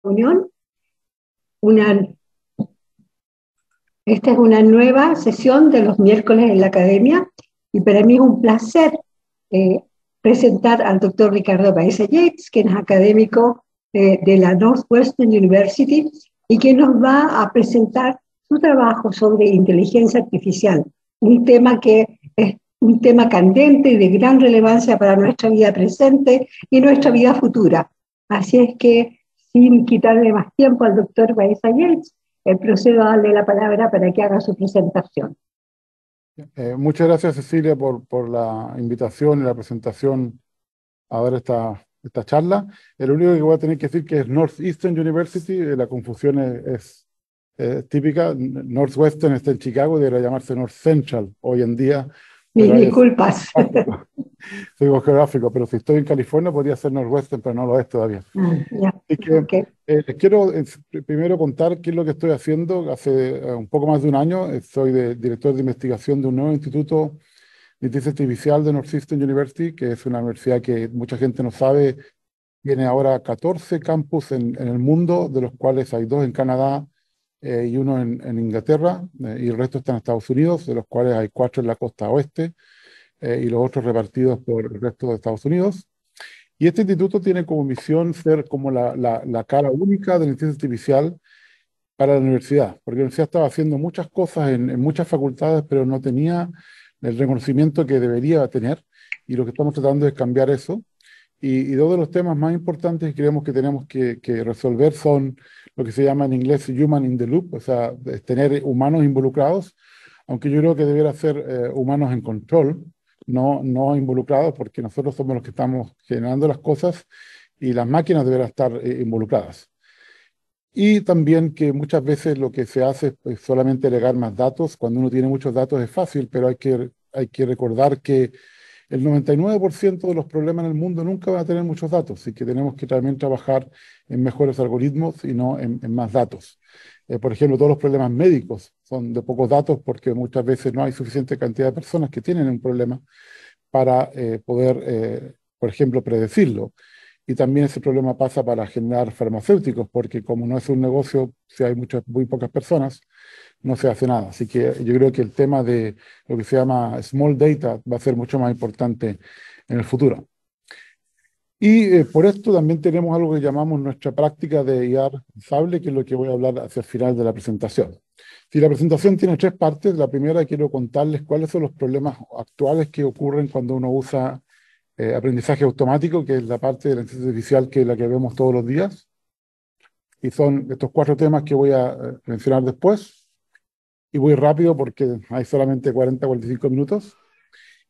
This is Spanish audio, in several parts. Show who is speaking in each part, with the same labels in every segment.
Speaker 1: Reunión. Una, Esta es una nueva sesión de los miércoles en la academia y para mí es un placer eh, presentar al doctor Ricardo Baeza Yates, quien es académico de la Northwestern University y que nos va a presentar su trabajo sobre inteligencia artificial, un tema que es un tema candente y de gran relevancia para nuestra vida presente y nuestra vida futura. Así es que, sin quitarle más tiempo al doctor Baeza Yates, procedo a darle la palabra para que haga su presentación.
Speaker 2: Muchas gracias, Cecilia, por la invitación y la presentación a dar esta charla. Lo único que voy a tener que decir que es Northeastern University, la confusión es típica. Northwestern está en Chicago y debería llamarse North Central hoy en día.
Speaker 1: Mis disculpas.
Speaker 2: Soy geográfico, pero si estoy en California podría ser Northwestern, pero no lo es todavía. Así que
Speaker 1: Okay.
Speaker 2: les quiero primero contar qué es lo que estoy haciendo. Hace un poco más de un año soy director de investigación de un nuevo instituto de inteligencia artificial de Northeastern University, que es una universidad que mucha gente no sabe. Tiene ahora 14 campus en el mundo, de los cuales hay 2 en Canadá y uno en Inglaterra, y el resto está en Estados Unidos, de los cuales hay 4 en la costa oeste y los otros repartidos por el resto de Estados Unidos. Y este instituto tiene como misión ser como la cara única de la inteligencia artificial para la universidad, porque la universidad estaba haciendo muchas cosas en muchas facultades, pero no tenía el reconocimiento que debería tener, y lo que estamos tratando es cambiar eso. Y 2 de los temas más importantes que creemos que tenemos que resolver son lo que se llama en inglés human in the loop, o sea, tener humanos involucrados, aunque yo creo que debiera ser humanos en control, no involucrados, porque nosotros somos los que estamos generando las cosas y las máquinas deberán estar involucradas. Y también que muchas veces lo que se hace es solamente agregar más datos. Cuando uno tiene muchos datos es fácil, pero hay que recordar que el 99% de los problemas en el mundo nunca van a tener muchos datos, y que tenemos que también trabajar en mejores algoritmos y no en más datos. Por ejemplo, todos los problemas médicos son de pocos datos porque muchas veces no hay suficiente cantidad de personas que tienen un problema para poder, por ejemplo, predecirlo. Y también ese problema pasa para generar farmacéuticos, porque como no es un negocio, si hay muy pocas personas, no se hace nada. Así que yo creo que el tema de lo que se llama small data va a ser mucho más importante en el futuro. Y por esto también tenemos algo que llamamos nuestra práctica de IA responsable, que es lo que voy a hablar hacia el final de la presentación. Si la presentación tiene 3 partes, la primera quiero contarles cuáles son los problemas actuales que ocurren cuando uno usa aprendizaje automático, que es la parte de la inteligencia artificial que es la que vemos todos los días. Y son estos 4 temas que voy a mencionar después. Y voy rápido porque hay solamente 45 minutos.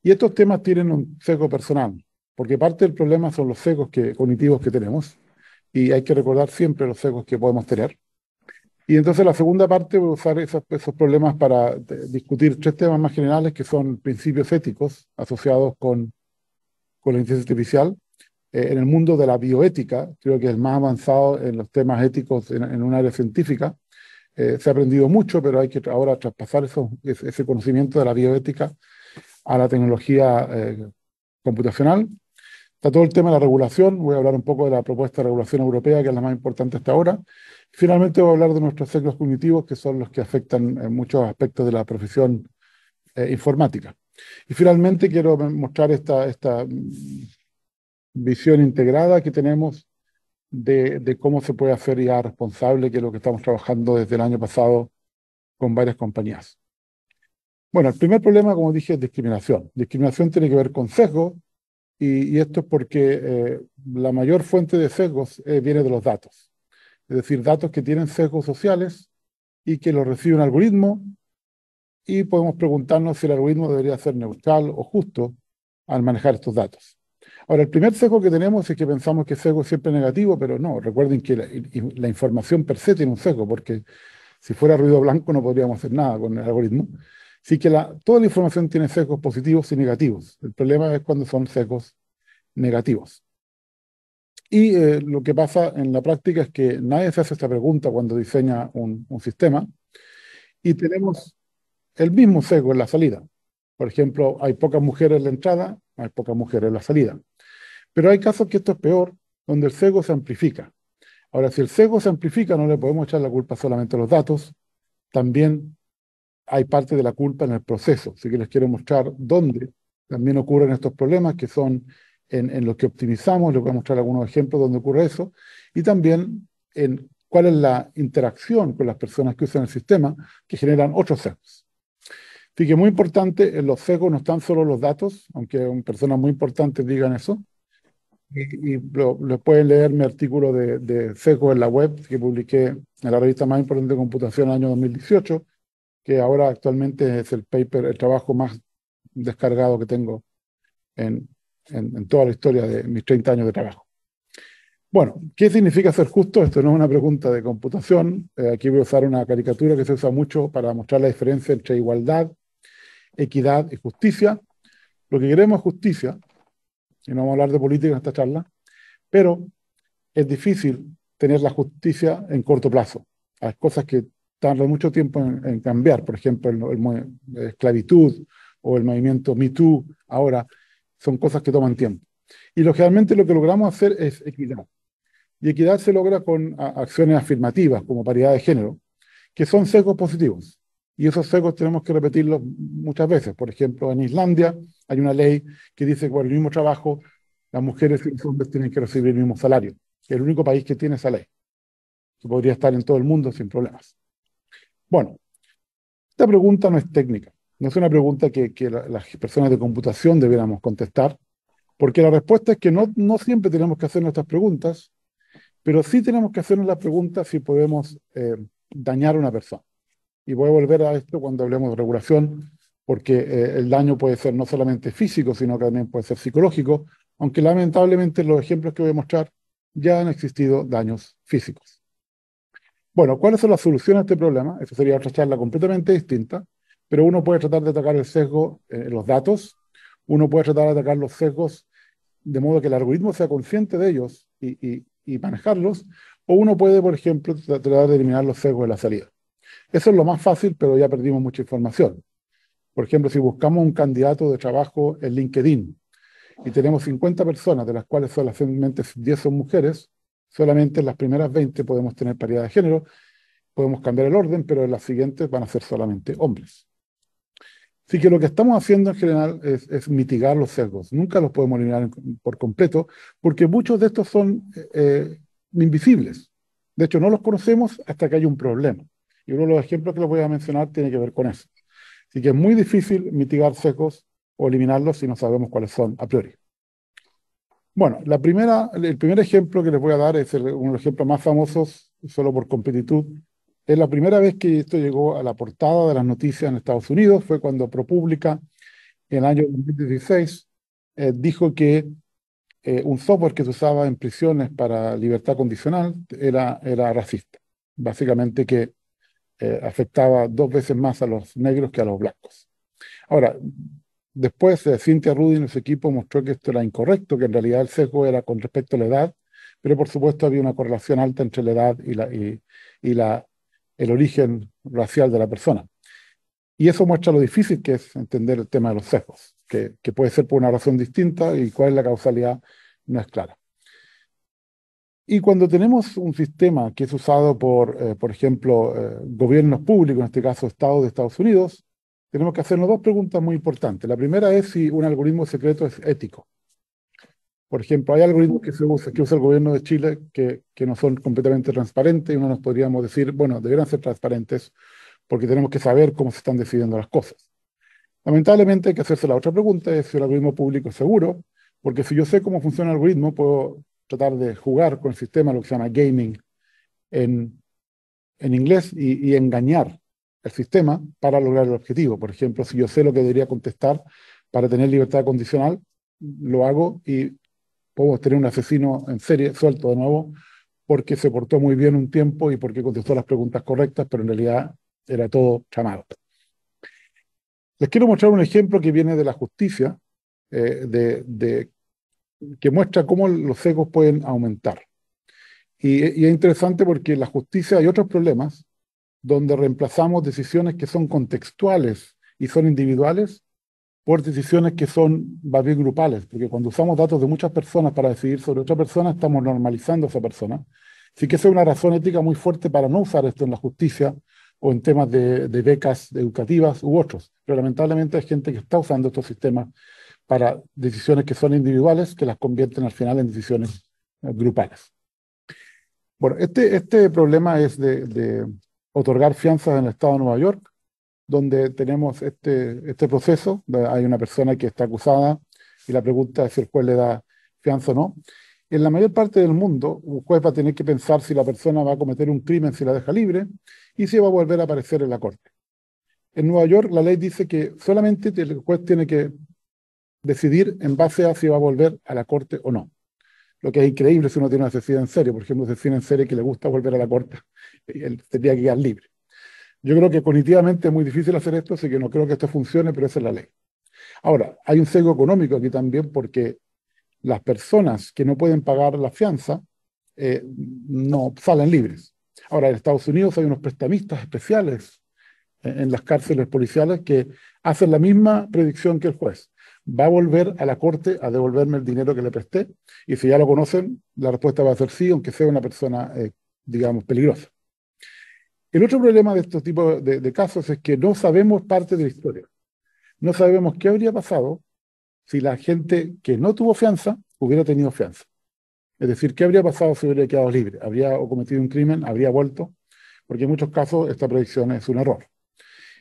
Speaker 2: Y estos temas tienen un sesgo personal, porque parte del problema son los sesgos cognitivos que tenemos, y hay que recordar siempre los sesgos que podemos tener. Y entonces la segunda parte voy a usar esos problemas para discutir 3 temas más generales, que son principios éticos asociados con la inteligencia artificial. En el mundo de la bioética, creo que es el más avanzado en los temas éticos en un área científica. Se ha aprendido mucho, pero hay que ahora traspasar ese conocimiento de la bioética a la tecnología computacional. Está todo el tema de la regulación. Voy a hablar un poco de la propuesta de regulación europea, que es la más importante hasta ahora. Finalmente voy a hablar de nuestros sesgos cognitivos, que son los que afectan muchos aspectos de la profesión informática. Y finalmente quiero mostrar esta visión integrada que tenemos de cómo se puede hacer IA responsable, que es lo que estamos trabajando desde el año pasado con varias compañías. Bueno, el primer problema, como dije, es discriminación. Discriminación tiene que ver con sesgo, y esto es porque la mayor fuente de sesgos viene de los datos. Es decir, datos que tienen sesgos sociales y que los recibe un algoritmo, y podemos preguntarnos si el algoritmo debería ser neutral o justo al manejar estos datos. Ahora, el primer sesgo que tenemos es que pensamos que sesgo es siempre negativo, pero no. Recuerden que la información per se tiene un sesgo, porque si fuera ruido blanco no podríamos hacer nada con el algoritmo. Así que toda la información tiene sesgos positivos y negativos. El problema es cuando son sesgos negativos. Y lo que pasa en la práctica es que nadie se hace esta pregunta cuando diseña un sistema, y tenemos el mismo sesgo en la salida. Por ejemplo, hay pocas mujeres en la entrada, hay pocas mujeres en la salida. Pero hay casos que esto es peor, donde el sesgo se amplifica. Ahora, si el sesgo se amplifica, no le podemos echar la culpa solamente a los datos, también hay parte de la culpa en el proceso. Así que les quiero mostrar dónde también ocurren estos problemas, que son en lo que optimizamos. Les voy a mostrar algunos ejemplos donde ocurre eso, y también en cuál es la interacción con las personas que usan el sistema, que generan otros sesgos. Así que muy importante, en los sesgos no están solo los datos, aunque personas muy importantes digan eso, y pueden leer mi artículo de sesgos en la web que publiqué en la revista más importante de computación en el año 2018, que ahora actualmente es el paper, el trabajo más descargado que tengo en toda la historia de mis 30 años de trabajo. Bueno, ¿qué significa ser justo? Esto no es una pregunta de computación. Aquí voy a usar una caricatura que se usa mucho para mostrar la diferencia entre igualdad, equidad y justicia. Lo que queremos es justicia, y no vamos a hablar de política en esta charla, pero es difícil tener la justicia en corto plazo. Hay cosas que tardan mucho tiempo en cambiar, por ejemplo, la esclavitud o el movimiento Me Too, ahora son cosas que toman tiempo. Y generalmente lo que logramos hacer es equidad. Y equidad se logra con acciones afirmativas, como paridad de género, que son sesgos positivos. Y esos sesgos tenemos que repetirlos muchas veces. Por ejemplo, en Islandia hay una ley que dice que por el mismo trabajo las mujeres y los hombres tienen que recibir el mismo salario. Es el único país que tiene esa ley, que podría estar en todo el mundo sin problemas. Bueno, esta pregunta no es técnica, no es una pregunta que las personas de computación debiéramos contestar, porque la respuesta es que no siempre tenemos que hacer nuestras preguntas, pero sí tenemos que hacernos la pregunta si podemos dañar a una persona. Y voy a volver a esto cuando hablemos de regulación, porque el daño puede ser no solamente físico, sino que también puede ser psicológico, aunque lamentablemente en los ejemplos que voy a mostrar ya han existido daños físicos. Bueno, ¿cuáles son las soluciones a este problema? Esa sería otra charla completamente distinta, pero uno puede tratar de atacar el sesgo en los datos, uno puede tratar de atacar los sesgos de modo que el algoritmo sea consciente de ellos y manejarlos, o uno puede, por ejemplo, tratar de eliminar los sesgos de la salida. Eso es lo más fácil, pero ya perdimos mucha información. Por ejemplo, si buscamos un candidato de trabajo en LinkedIn y tenemos 50 personas, de las cuales solamente 10 son mujeres, solamente en las primeras 20 podemos tener paridad de género, podemos cambiar el orden, pero en las siguientes van a ser solamente hombres. Así que lo que estamos haciendo en general es mitigar los sesgos. Nunca los podemos eliminar por completo, porque muchos de estos son invisibles. De hecho, no los conocemos hasta que hay un problema. Y uno de los ejemplos que les voy a mencionar tiene que ver con eso. Así que es muy difícil mitigar sesgos o eliminarlos si no sabemos cuáles son a priori. Bueno, el primer ejemplo que les voy a dar es uno de los ejemplos más famosos, solo por completitud. Es la primera vez que esto llegó a la portada de las noticias en Estados Unidos, fue cuando ProPublica, en el año 2016, dijo que un software que se usaba en prisiones para libertad condicional era racista. Básicamente que afectaba 2 veces más a los negros que a los blancos. Ahora, después Cynthia Rudin y su equipo mostró que esto era incorrecto, que en realidad el sesgo era con respecto a la edad, pero por supuesto había una correlación alta entre la edad y el origen racial de la persona. Y eso muestra lo difícil que es entender el tema de los sesgos, que puede ser por una razón distinta y cuál es la causalidad no es clara. Y cuando tenemos un sistema que es usado por ejemplo, gobiernos públicos, en este caso Estados de Estados Unidos, tenemos que hacernos dos preguntas muy importantes. La primera es si un algoritmo secreto es ético. Por ejemplo, hay algoritmos que usa el gobierno de Chile que no son completamente transparentes y uno nos podríamos decir, bueno, deberían ser transparentes porque tenemos que saber cómo se están decidiendo las cosas. Lamentablemente hay que hacerse la otra pregunta, es si el algoritmo público es seguro, porque si yo sé cómo funciona el algoritmo, puedo tratar de jugar con el sistema, lo que se llama gaming en inglés, y engañar el sistema para lograr el objetivo. Por ejemplo, si yo sé lo que debería contestar para tener libertad condicional, lo hago y podemos tener un asesino en serie suelto de nuevo porque se portó muy bien un tiempo y porque contestó las preguntas correctas, pero en realidad era todo chamado. Les quiero mostrar un ejemplo que viene de la justicia, que muestra cómo los sesgos pueden aumentar. Y es interesante porque en la justicia hay otros problemas donde reemplazamos decisiones que son contextuales y son individuales por decisiones que son más bien grupales, porque cuando usamos datos de muchas personas para decidir sobre otra persona, estamos normalizando a esa persona. Así que esa es una razón ética muy fuerte para no usar esto en la justicia o en temas de becas educativas u otros. Pero lamentablemente hay gente que está usando estos sistemas para decisiones que son individuales, que las convierten al final en decisiones grupales. Bueno, este problema es de otorgar fianzas en el estado de Nueva York, donde tenemos este proceso. Hay una persona que está acusada y la pregunta es si el juez le da fianza o no. En la mayor parte del mundo, un juez va a tener que pensar si la persona va a cometer un crimen si la deja libre y si va a volver a aparecer en la corte. En Nueva York, la ley dice que solamente el juez tiene que decidir en base a si va a volver a la corte o no. Lo que es increíble si uno tiene un asesino en serie, por ejemplo, un asesino en serie que le gusta volver a la corte, él tendría que quedar libre. Yo creo que cognitivamente es muy difícil hacer esto, así que no creo que esto funcione, pero esa es la ley. Ahora, hay un sesgo económico aquí también porque las personas que no pueden pagar la fianza no salen libres. Ahora, en Estados Unidos hay unos prestamistas especiales en las cárceles policiales que hacen la misma predicción que el juez. Va a volver a la corte a devolverme el dinero que le presté, y si ya lo conocen, la respuesta va a ser sí, aunque sea una persona, digamos, peligrosa. El otro problema de estos tipos de casos es que no sabemos parte de la historia. No sabemos qué habría pasado si la gente que no tuvo fianza hubiera tenido fianza. Es decir, qué habría pasado si hubiera quedado libre. ¿Habría cometido un crimen? ¿Habría vuelto? Porque en muchos casos esta predicción es un error.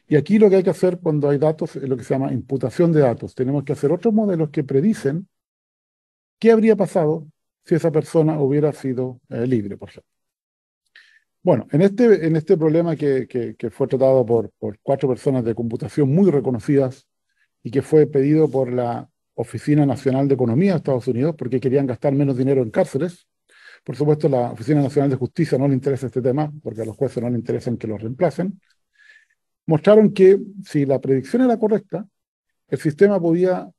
Speaker 2: Y aquí lo que hay que hacer cuando hay datos es lo que se llama imputación de datos. Tenemos que hacer otros modelos que predicen qué habría pasado si esa persona hubiera sido libre, por ejemplo. Bueno, en este problema que fue tratado por 4 personas de computación muy reconocidas y que fue pedido por la Oficina Nacional de Economía de Estados Unidos porque querían gastar menos dinero en cárceles. Por supuesto, la Oficina Nacional de Justicia no le interesa este tema porque a los jueces no les interesa que los reemplacen. Mostraron que si la predicción era correcta, el sistema podía,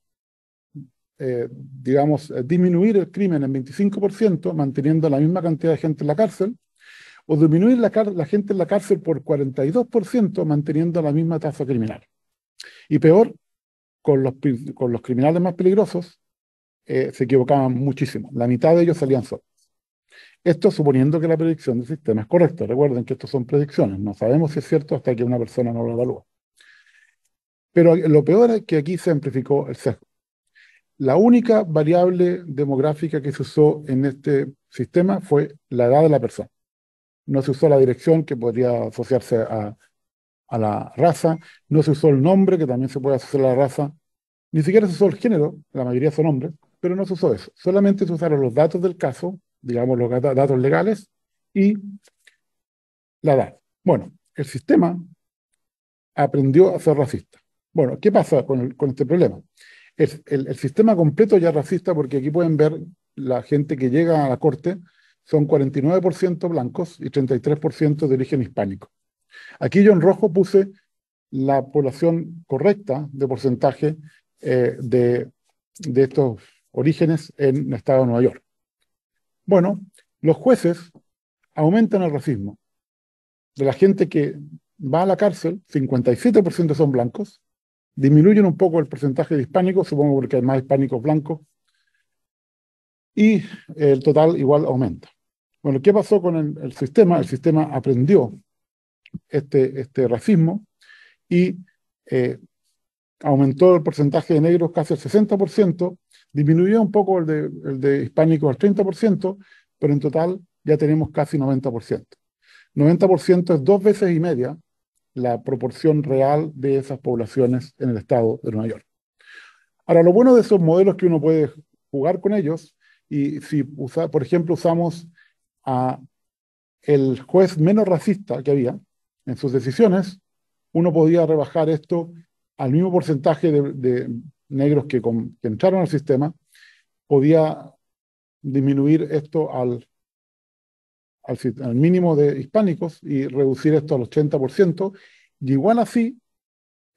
Speaker 2: digamos, disminuir el crimen en 25%, manteniendo la misma cantidad de gente en la cárcel, o disminuir la gente en la cárcel por 42%, manteniendo la misma tasa criminal. Y peor, con los criminales más peligrosos, se equivocaban muchísimo. La mitad de ellos salían solos. Esto suponiendo que la predicción del sistema es correcta. Recuerden que estos son predicciones. No sabemos si es cierto hasta que una persona no lo evalúa. Pero lo peor es que aquí se amplificó el sesgo. La única variable demográfica que se usó en este sistema fue la edad de la persona. No se usó la dirección, que podría asociarse a la raza. No se usó el nombre, que también se puede asociar a la raza. Ni siquiera se usó el género, la mayoría son hombres, pero no se usó eso. Solamente se usaron los datos del caso, digamos los datos legales, y la edad. Bueno, el sistema aprendió a ser racista. Bueno, ¿qué pasa con este problema? El sistema completo ya es racista porque aquí pueden ver la gente que llega a la corte son 49% blancos y 33% de origen hispánico. Aquí yo en rojo puse la población correcta de porcentaje de estos orígenes en el estado de Nueva York. Bueno, los jueces aumentan el racismo. De la gente que va a la cárcel, 57% son blancos, disminuyen un poco el porcentaje de hispánicos, supongo porque hay más hispánicos blancos, y el total igual aumenta. Bueno, ¿qué pasó con el sistema? El sistema aprendió este racismo y aumentó el porcentaje de negros casi al 60%, disminuyó un poco el de hispánicos al 30%, pero en total ya tenemos casi 90%. 90% es 2 veces y media la proporción real de esas poblaciones en el estado de Nueva York. Ahora, lo bueno de esos modelos es que uno puede jugar con ellos y si, por ejemplo, usamos a el juez menos racista que había en sus decisiones, uno podía rebajar esto al mismo porcentaje de negros que entraron al sistema, podía disminuir esto al mínimo de hispánicos y reducir esto al 80%, y igual así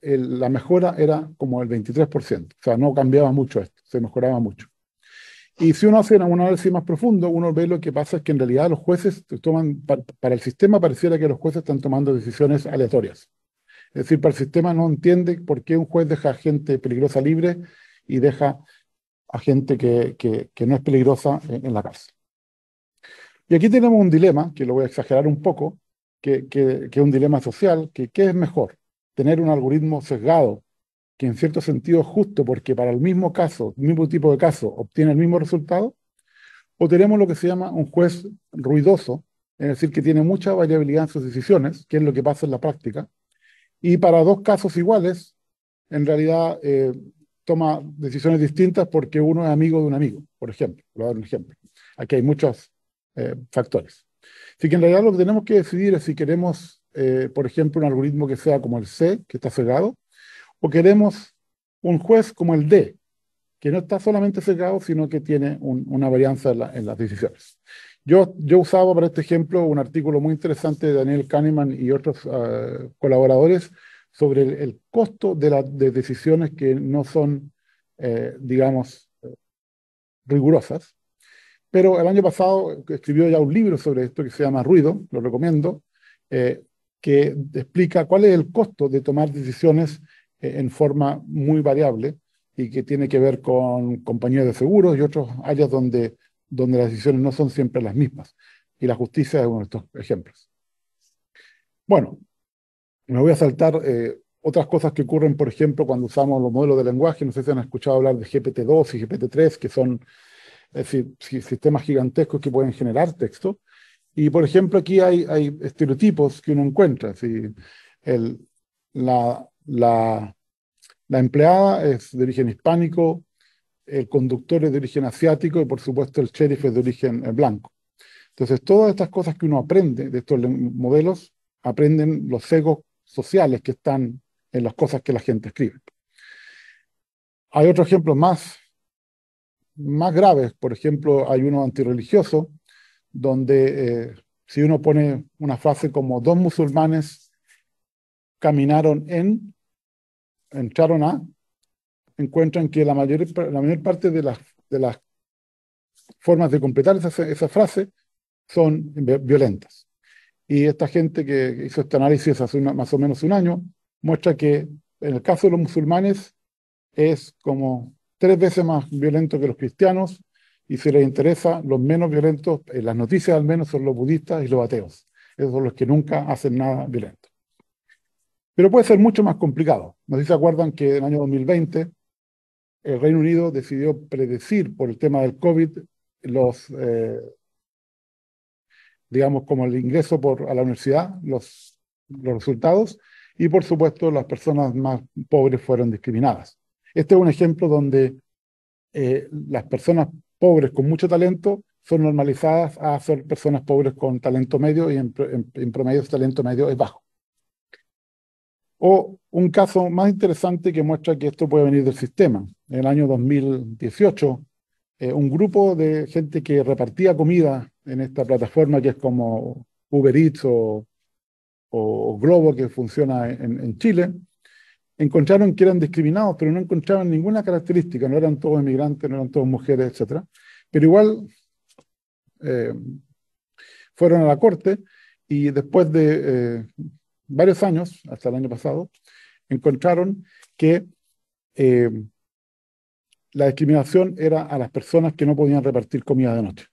Speaker 2: la mejora era como el 23%, o sea, no cambiaba mucho esto, se mejoraba mucho. Y si uno hace un análisis más profundo, uno ve lo que pasa es que en realidad los jueces toman, para el sistema pareciera que los jueces están tomando decisiones aleatorias. Es decir, para el sistema no entiende por qué un juez deja a gente peligrosa libre y deja a gente que no es peligrosa en la cárcel. Y aquí tenemos un dilema, que lo voy a exagerar un poco, que es un dilema social, que ¿qué es mejor? Tener un algoritmo sesgado, que en cierto sentido es justo porque para el mismo caso, el mismo tipo de caso, obtiene el mismo resultado, o tenemos lo que se llama un juez ruidoso, es decir, que tiene mucha variabilidad en sus decisiones, que es lo que pasa en la práctica, y para dos casos iguales, en realidad toma decisiones distintas porque uno es amigo de un amigo, por ejemplo. Voy a dar un ejemplo. Aquí hay muchos factores. Así que en realidad lo que tenemos que decidir es si queremos, por ejemplo, un algoritmo que sea como el C, que está cegado, o queremos un juez como el D, que no está solamente cegado, sino que tiene una varianza en las decisiones. Yo usaba para este ejemplo un artículo muy interesante de Daniel Kahneman y otros colaboradores sobre el costo de decisiones que no son, digamos, rigurosas. Pero el año pasado escribió ya un libro sobre esto que se llama Ruido, lo recomiendo, eh, que explica cuál es el costo de tomar decisiones en forma muy variable y que tiene que ver con compañías de seguros y otras áreas donde las decisiones no son siempre las mismas. Y la justicia es uno de estos ejemplos. Bueno, me voy a saltar otras cosas que ocurren, por ejemplo, cuando usamos los modelos de lenguaje. No sé si han escuchado hablar de GPT-2 y GPT-3, que son decir, sistemas gigantescos que pueden generar texto. Y, por ejemplo, aquí hay estereotipos que uno encuentra. Si el, la, la, la empleada es de origen hispánico, el conductor es de origen asiático y, por supuesto, el sheriff es de origen blanco. Entonces, todas estas cosas que uno aprende de estos modelos, aprenden los sesgos sociales que están en las cosas que la gente escribe. Hay otros ejemplos más graves. Por ejemplo, hay uno antirreligioso, donde si uno pone una frase como dos musulmanes caminaron entraron a, encuentran que la mayor parte de las formas de completar esa frase son violentas. Y esta gente que hizo este análisis hace más o menos un año muestra que en el caso de los musulmanes es como 3 veces más violento que los cristianos, y si les interesa, los menos violentos, en las noticias al menos, son los budistas y los ateos. Esos son los que nunca hacen nada violento. Pero puede ser mucho más complicado. No sé si se acuerdan que en el año 2020 el Reino Unido decidió predecir por el tema del COVID los, digamos, como el ingreso a la universidad, los resultados, y por supuesto las personas más pobres fueron discriminadas. Este es un ejemplo donde las personas pobres con mucho talento son normalizadas a ser personas pobres con talento medio y en promedio ese talento medio es bajo. O un caso más interesante que muestra que esto puede venir del sistema. En el año 2018, un grupo de gente que repartía comida en esta plataforma que es como Uber Eats o Globo, que funciona en Chile, encontraron que eran discriminados, pero no encontraban ninguna característica, no eran todos inmigrantes, no eran todas mujeres, etc. Pero igual eh, fueron a la corte y después de varios años, hasta el año pasado, encontraron que eh, la discriminación era a las personas que no podían repartir comida de noche.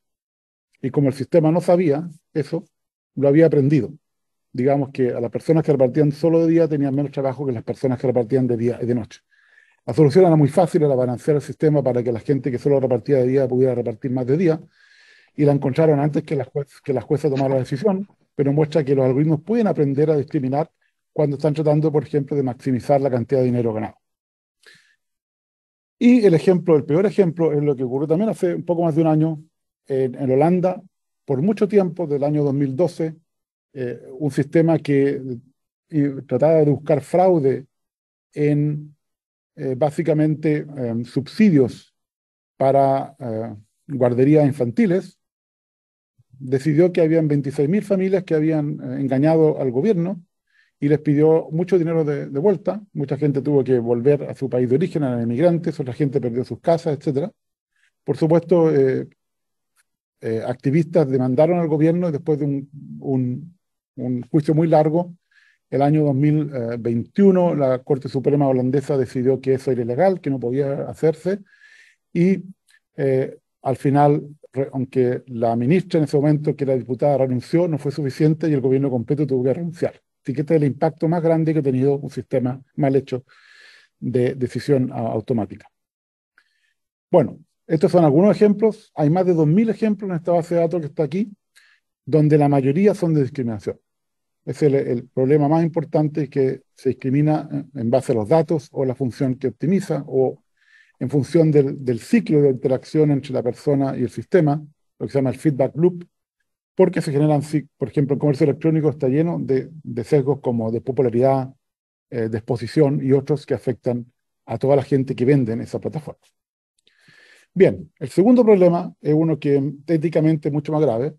Speaker 2: Y como el sistema no sabía eso, lo había aprendido. Digamos que a las personas que repartían solo de día tenían menos trabajo que las personas que repartían de día y de noche. La solución era muy fácil, era balancear el sistema para que la gente que solo repartía de día pudiera repartir más de día, y la encontraron antes que la jueza tomara la decisión, pero muestra que los algoritmos pueden aprender a discriminar cuando están tratando, por ejemplo, de maximizar la cantidad de dinero ganado. Y el peor ejemplo, es lo que ocurrió también hace un poco más de un año en Holanda, por mucho tiempo, del año 2012, un sistema que trataba de buscar fraude en básicamente subsidios para guarderías infantiles, decidió que habían 26.000 familias que habían engañado al gobierno y les pidió mucho dinero de vuelta. Mucha gente tuvo que volver a su país de origen, eran inmigrantes, otra gente perdió sus casas, etc. Por supuesto, activistas demandaron al gobierno y después de un juicio muy largo, el año 2021, la Corte Suprema holandesa decidió que eso era ilegal, que no podía hacerse, y al final, aunque la ministra en ese momento, que era diputada, renunció, no fue suficiente y el gobierno completo tuvo que renunciar. Así que este es el impacto más grande que ha tenido un sistema mal hecho de decisión automática. Bueno, estos son algunos ejemplos. Hay más de 2.000 ejemplos en esta base de datos que está aquí, donde la mayoría son de discriminación. Es el problema más importante, que se discrimina en base a los datos o la función que optimiza o en función del ciclo de interacción entre la persona y el sistema, lo que se llama el feedback loop, porque se generan, por ejemplo, el comercio electrónico está lleno de sesgos como de popularidad, de exposición y otros que afectan a toda la gente que vende en esa plataforma. Bien, el segundo problema es uno que éticamente es mucho más grave.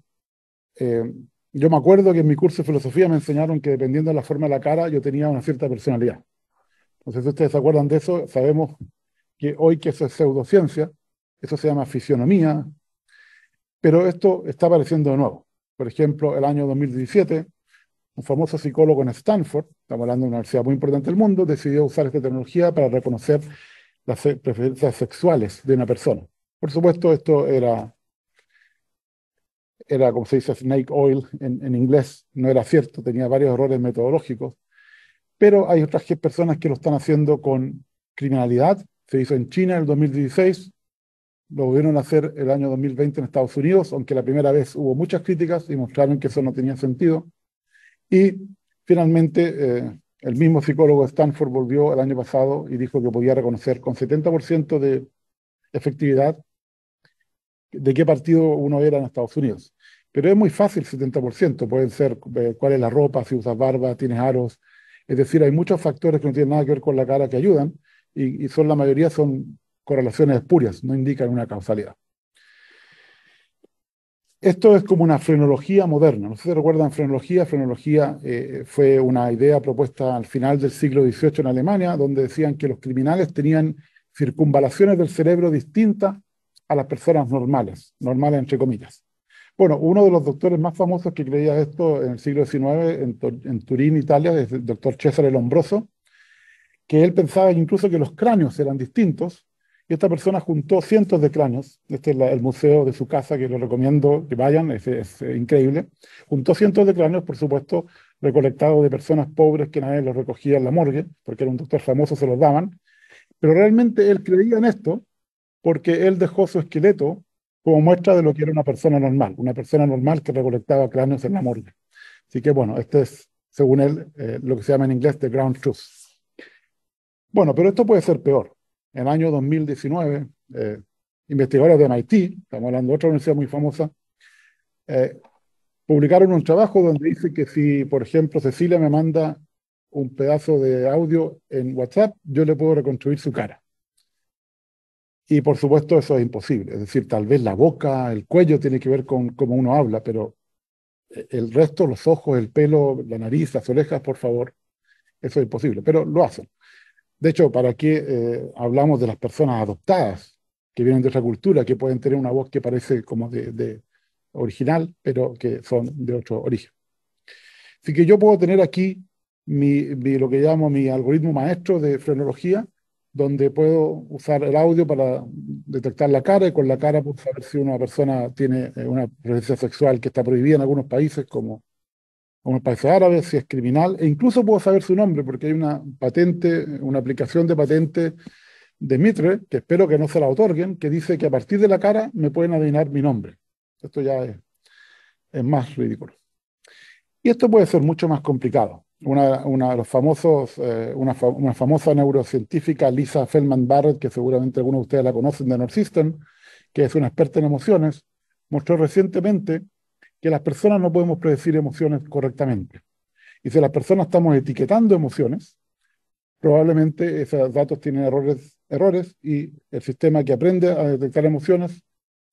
Speaker 2: Yo me acuerdo que en mi curso de filosofía me enseñaron que dependiendo de la forma de la cara yo tenía una cierta personalidad. Entonces, si ustedes se acuerdan de eso, sabemos que hoy que eso es pseudociencia, eso se llama fisionomía, pero esto está apareciendo de nuevo. Por ejemplo, el año 2017, un famoso psicólogo en Stanford, estamos hablando de una universidad muy importante del mundo, decidió usar esta tecnología para reconocer las preferencias sexuales de una persona. Por supuesto, esto era como se dice, snake oil en inglés, no era cierto, tenía varios errores metodológicos, pero hay otras personas que lo están haciendo con criminalidad. Se hizo en China en el 2016, lo volvieron a hacer el año 2020 en Estados Unidos, aunque la primera vez hubo muchas críticas y mostraron que eso no tenía sentido. Y finalmente, el mismo psicólogo de Stanford volvió el año pasado y dijo que podía reconocer con 70% de efectividad de qué partido uno era en Estados Unidos. Pero es muy fácil, 70%. Pueden ser cuál es la ropa, si usas barba, tienes aros. Es decir, hay muchos factores que no tienen nada que ver con la cara que ayudan y la mayoría son correlaciones espurias, no indican una causalidad. Esto es como una frenología moderna. No sé si recuerdan frenología. Frenología fue una idea propuesta al final del siglo XVIII en Alemania, donde decían que los criminales tenían circunvalaciones del cerebro distintas a las personas normales entre comillas. Bueno, uno de los doctores más famosos que creía esto en el siglo XIX, en Turín, Italia, es el doctor Cesare Lombroso, que él pensaba incluso que los cráneos eran distintos, y esta persona juntó cientos de cráneos. Este es el museo de su casa, que lo recomiendo que vayan, es increíble. Juntó cientos de cráneos, por supuesto, recolectados de personas pobres que nadie los recogía en la morgue, porque era un doctor famoso, se los daban, pero realmente él creía en esto, porque él dejó su esqueleto como muestra de lo que era una persona normal que recolectaba cráneos en la morgue. Así que bueno, este es, según él, lo que se llama en inglés the ground truth. Bueno, pero esto puede ser peor. En el año 2019, investigadores de MIT, estamos hablando de otra universidad muy famosa, publicaron un trabajo donde dice que si, por ejemplo, Cecilia me manda un pedazo de audio en WhatsApp, yo le puedo reconstruir su cara. Y por supuesto eso es imposible. Es decir, tal vez la boca, el cuello tiene que ver con cómo uno habla, pero el resto, los ojos, el pelo, la nariz, las orejas, por favor, eso es imposible. Pero lo hacen. De hecho, ¿para qué hablamos de las personas adoptadas que vienen de otra cultura, que pueden tener una voz que parece como de original, pero que son de otro origen? Así que yo puedo tener aquí lo que llamo mi algoritmo maestro de frenología, donde puedo usar el audio para detectar la cara, y con la cara puedo saber si una persona tiene una preferencia sexual que está prohibida en algunos países, como en los países árabes, si es criminal, e incluso puedo saber su nombre, porque hay una patente, una aplicación de patente de Mitre, que espero que no se la otorguen, que dice que a partir de la cara me pueden adivinar mi nombre. Esto ya es más ridículo. Y esto puede ser mucho más complicado. Una de los famosos, una famosa neurocientífica, Lisa Feldman Barrett, que seguramente algunos de ustedes la conocen de Nerve System, que es una experta en emociones, mostró recientemente que las personas no podemos predecir emociones correctamente. Y si las personas estamos etiquetando emociones, probablemente esos datos tienen errores y el sistema que aprende a detectar emociones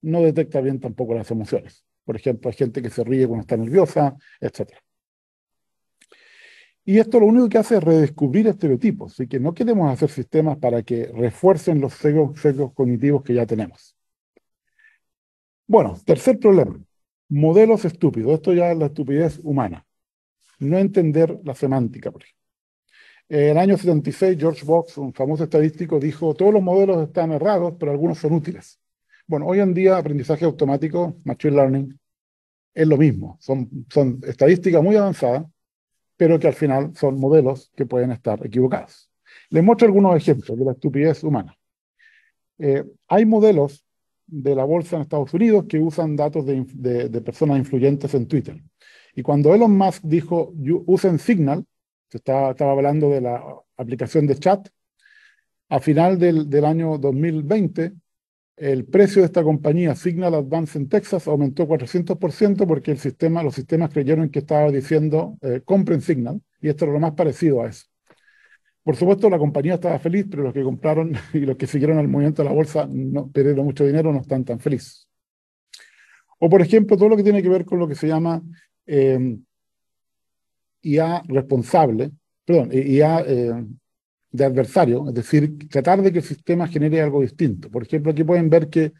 Speaker 2: no detecta bien tampoco las emociones. Por ejemplo, hay gente que se ríe cuando está nerviosa, etc. Y esto lo único que hace es redescubrir estereotipos, así que no queremos hacer sistemas para que refuercen los sesgos cognitivos que ya tenemos. Bueno, tercer problema, modelos estúpidos. Esto ya es la estupidez humana. No entender la semántica, por ejemplo. En el año 76, George Box, un famoso estadístico, dijo: todos los modelos están errados, pero algunos son útiles. Bueno, hoy en día aprendizaje automático, machine learning, es lo mismo. Son estadísticas muy avanzadas, pero que al final son modelos que pueden estar equivocados. Les muestro algunos ejemplos de la estupidez humana. Hay modelos de la bolsa en Estados Unidos que usan datos de personas influyentes en Twitter. Y cuando Elon Musk dijo usen Signal, estaba hablando de la aplicación de chat, a final del año 2020, el precio de esta compañía, Signal Advance en Texas, aumentó 400% porque los sistemas creyeron que estaba diciendo compren Signal, y esto era lo más parecido a eso. Por supuesto, la compañía estaba feliz, pero los que compraron y los que siguieron el movimiento de la bolsa, no, perdieron mucho dinero, no están tan felices. O, por ejemplo, todo lo que tiene que ver con lo que se llama IA responsable, perdón, IA de adversario, es decir, tratar de que el sistema genere algo distinto. Por ejemplo, aquí pueden ver que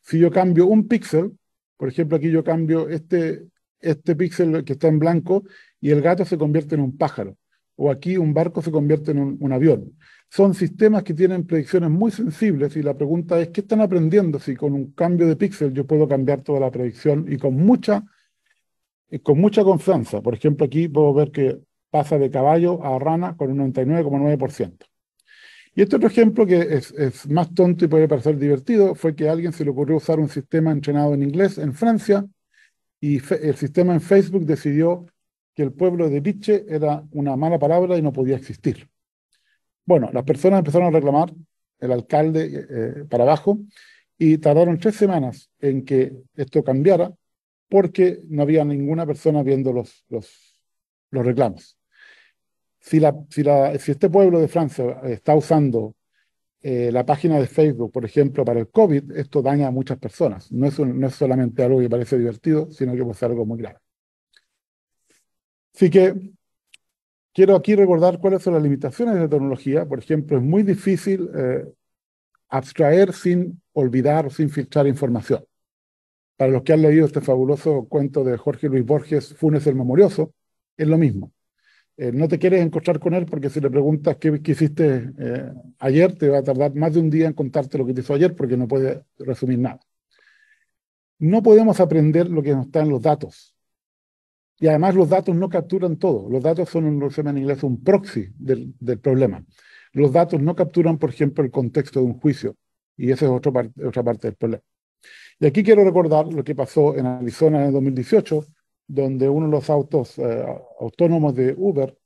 Speaker 2: si yo cambio un píxel, por ejemplo, aquí yo cambio este píxel que está en blanco y el gato se convierte en un pájaro, o aquí un barco se convierte en un avión. Son sistemas que tienen predicciones muy sensibles y la pregunta es, ¿qué están aprendiendo si con un cambio de píxel yo puedo cambiar toda la predicción y con mucha confianza? Por ejemplo, aquí puedo ver que pasa de caballo a rana con un 99,9%. Y este otro ejemplo que es más tonto y puede parecer divertido fue que a alguien se le ocurrió usar un sistema entrenado en inglés en Francia y el sistema en Facebook decidió que el pueblo de Biche era una mala palabra y no podía existir. Bueno, las personas empezaron a reclamar, el alcalde para abajo, y tardaron 3 semanas en que esto cambiara porque no había ninguna persona viendo los reclamos. Si este pueblo de Francia está usando la página de Facebook, por ejemplo, para el COVID, esto daña a muchas personas. No es solamente algo que parece divertido, sino que puede ser algo muy grave. Así que quiero aquí recordar cuáles son las limitaciones de la tecnología. Por ejemplo, es muy difícil abstraer sin olvidar o sin filtrar información. Para los que han leído este fabuloso cuento de Jorge Luis Borges, Funes el Memorioso, es lo mismo. No te quieres encontrar con él porque si le preguntas qué hiciste ayer, te va a tardar más de un día en contarte lo que te hizo ayer porque no puede resumir nada. No podemos aprender lo que nos está en los datos. Y además los datos no capturan todo. Los datos son, lo que se llama en inglés, un proxy del problema. Los datos no capturan, por ejemplo, el contexto de un juicio. Y esa es otra parte del problema. Y aquí quiero recordar lo que pasó en Arizona en el 2018, donde uno de los autos autónomos de Uber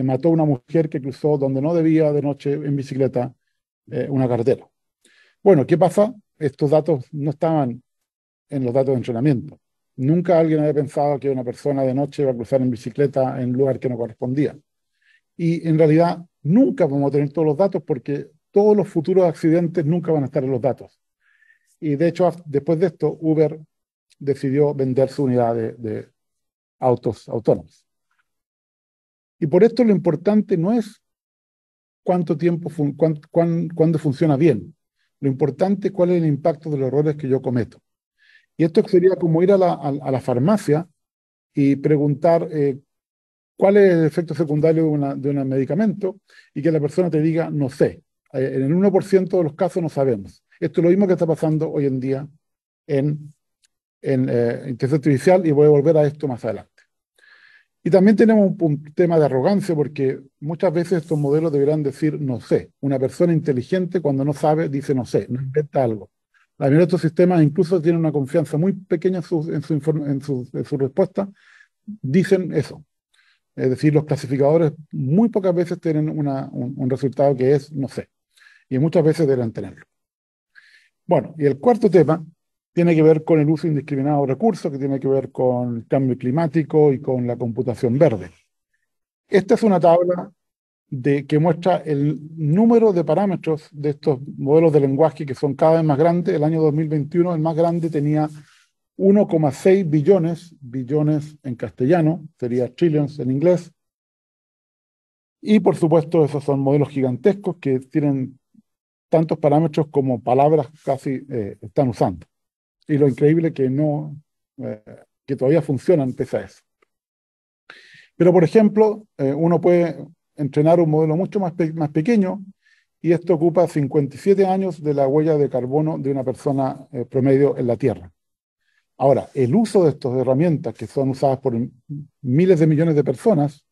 Speaker 2: mató a una mujer que cruzó donde no debía de noche en bicicleta una carretera. Bueno, ¿qué pasa? Estos datos no estaban en los datos de entrenamiento. Nunca alguien había pensado que una persona de noche iba a cruzar en bicicleta en un lugar que no correspondía. Y en realidad nunca vamos a tener todos los datos porque todos los futuros accidentes nunca van a estar en los datos. Y de hecho, después de esto, Uber decidió vender su unidad de autos autónomos. Y por esto lo importante no es cuánto tiempo, cuándo funciona bien. Lo importante es cuál es el impacto de los errores que yo cometo. Y esto sería como ir a la farmacia y preguntar cuál es el efecto secundario de un medicamento y que la persona te diga, no sé. En el 1% de los casos no sabemos. Esto es lo mismo que está pasando hoy en día en inteligencia artificial y voy a volver a esto más adelante. Y también tenemos un tema de arrogancia porque muchas veces estos modelos deberán decir no sé. Una persona inteligente cuando no sabe dice no sé, no inventa algo. La mayoría de estos sistemas incluso tienen una confianza muy pequeña en su respuesta, dicen eso. Es decir, los clasificadores muy pocas veces tienen un resultado que es no sé, y muchas veces deberán tenerlo. Bueno, y el cuarto tema tiene que ver con el uso indiscriminado de recursos, que tiene que ver con el cambio climático y con la computación verde. Esta es una tabla que muestra el número de parámetros de estos modelos de lenguaje que son cada vez más grandes. El año 2021 el más grande tenía 1,6 billones en castellano, sería trillions en inglés. Y por supuesto esos son modelos gigantescos que tienen tantos parámetros como palabras casi están usando. Y lo increíble que todavía funcionan pese a eso. Pero, por ejemplo, uno puede entrenar un modelo mucho más pequeño y esto ocupa 57 años de la huella de carbono de una persona promedio en la Tierra. Ahora, el uso de estas herramientas que son usadas por miles de millones de personas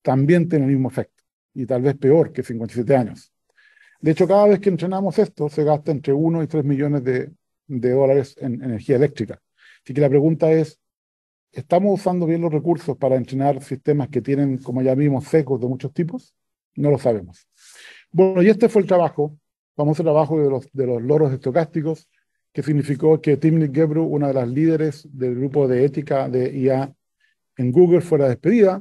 Speaker 2: también tiene el mismo efecto, y tal vez peor que 57 años. De hecho, cada vez que entrenamos esto, se gasta entre 1 y 3 millones de dólares en energía eléctrica. Así que la pregunta es, ¿estamos usando bien los recursos para entrenar sistemas que tienen, como ya vimos, sesgos de muchos tipos? No lo sabemos. Bueno, y este fue el trabajo, famoso trabajo de los loros estocásticos, que significó que Timnit Gebru, una de las líderes del grupo de ética de IA en Google, fuera despedida,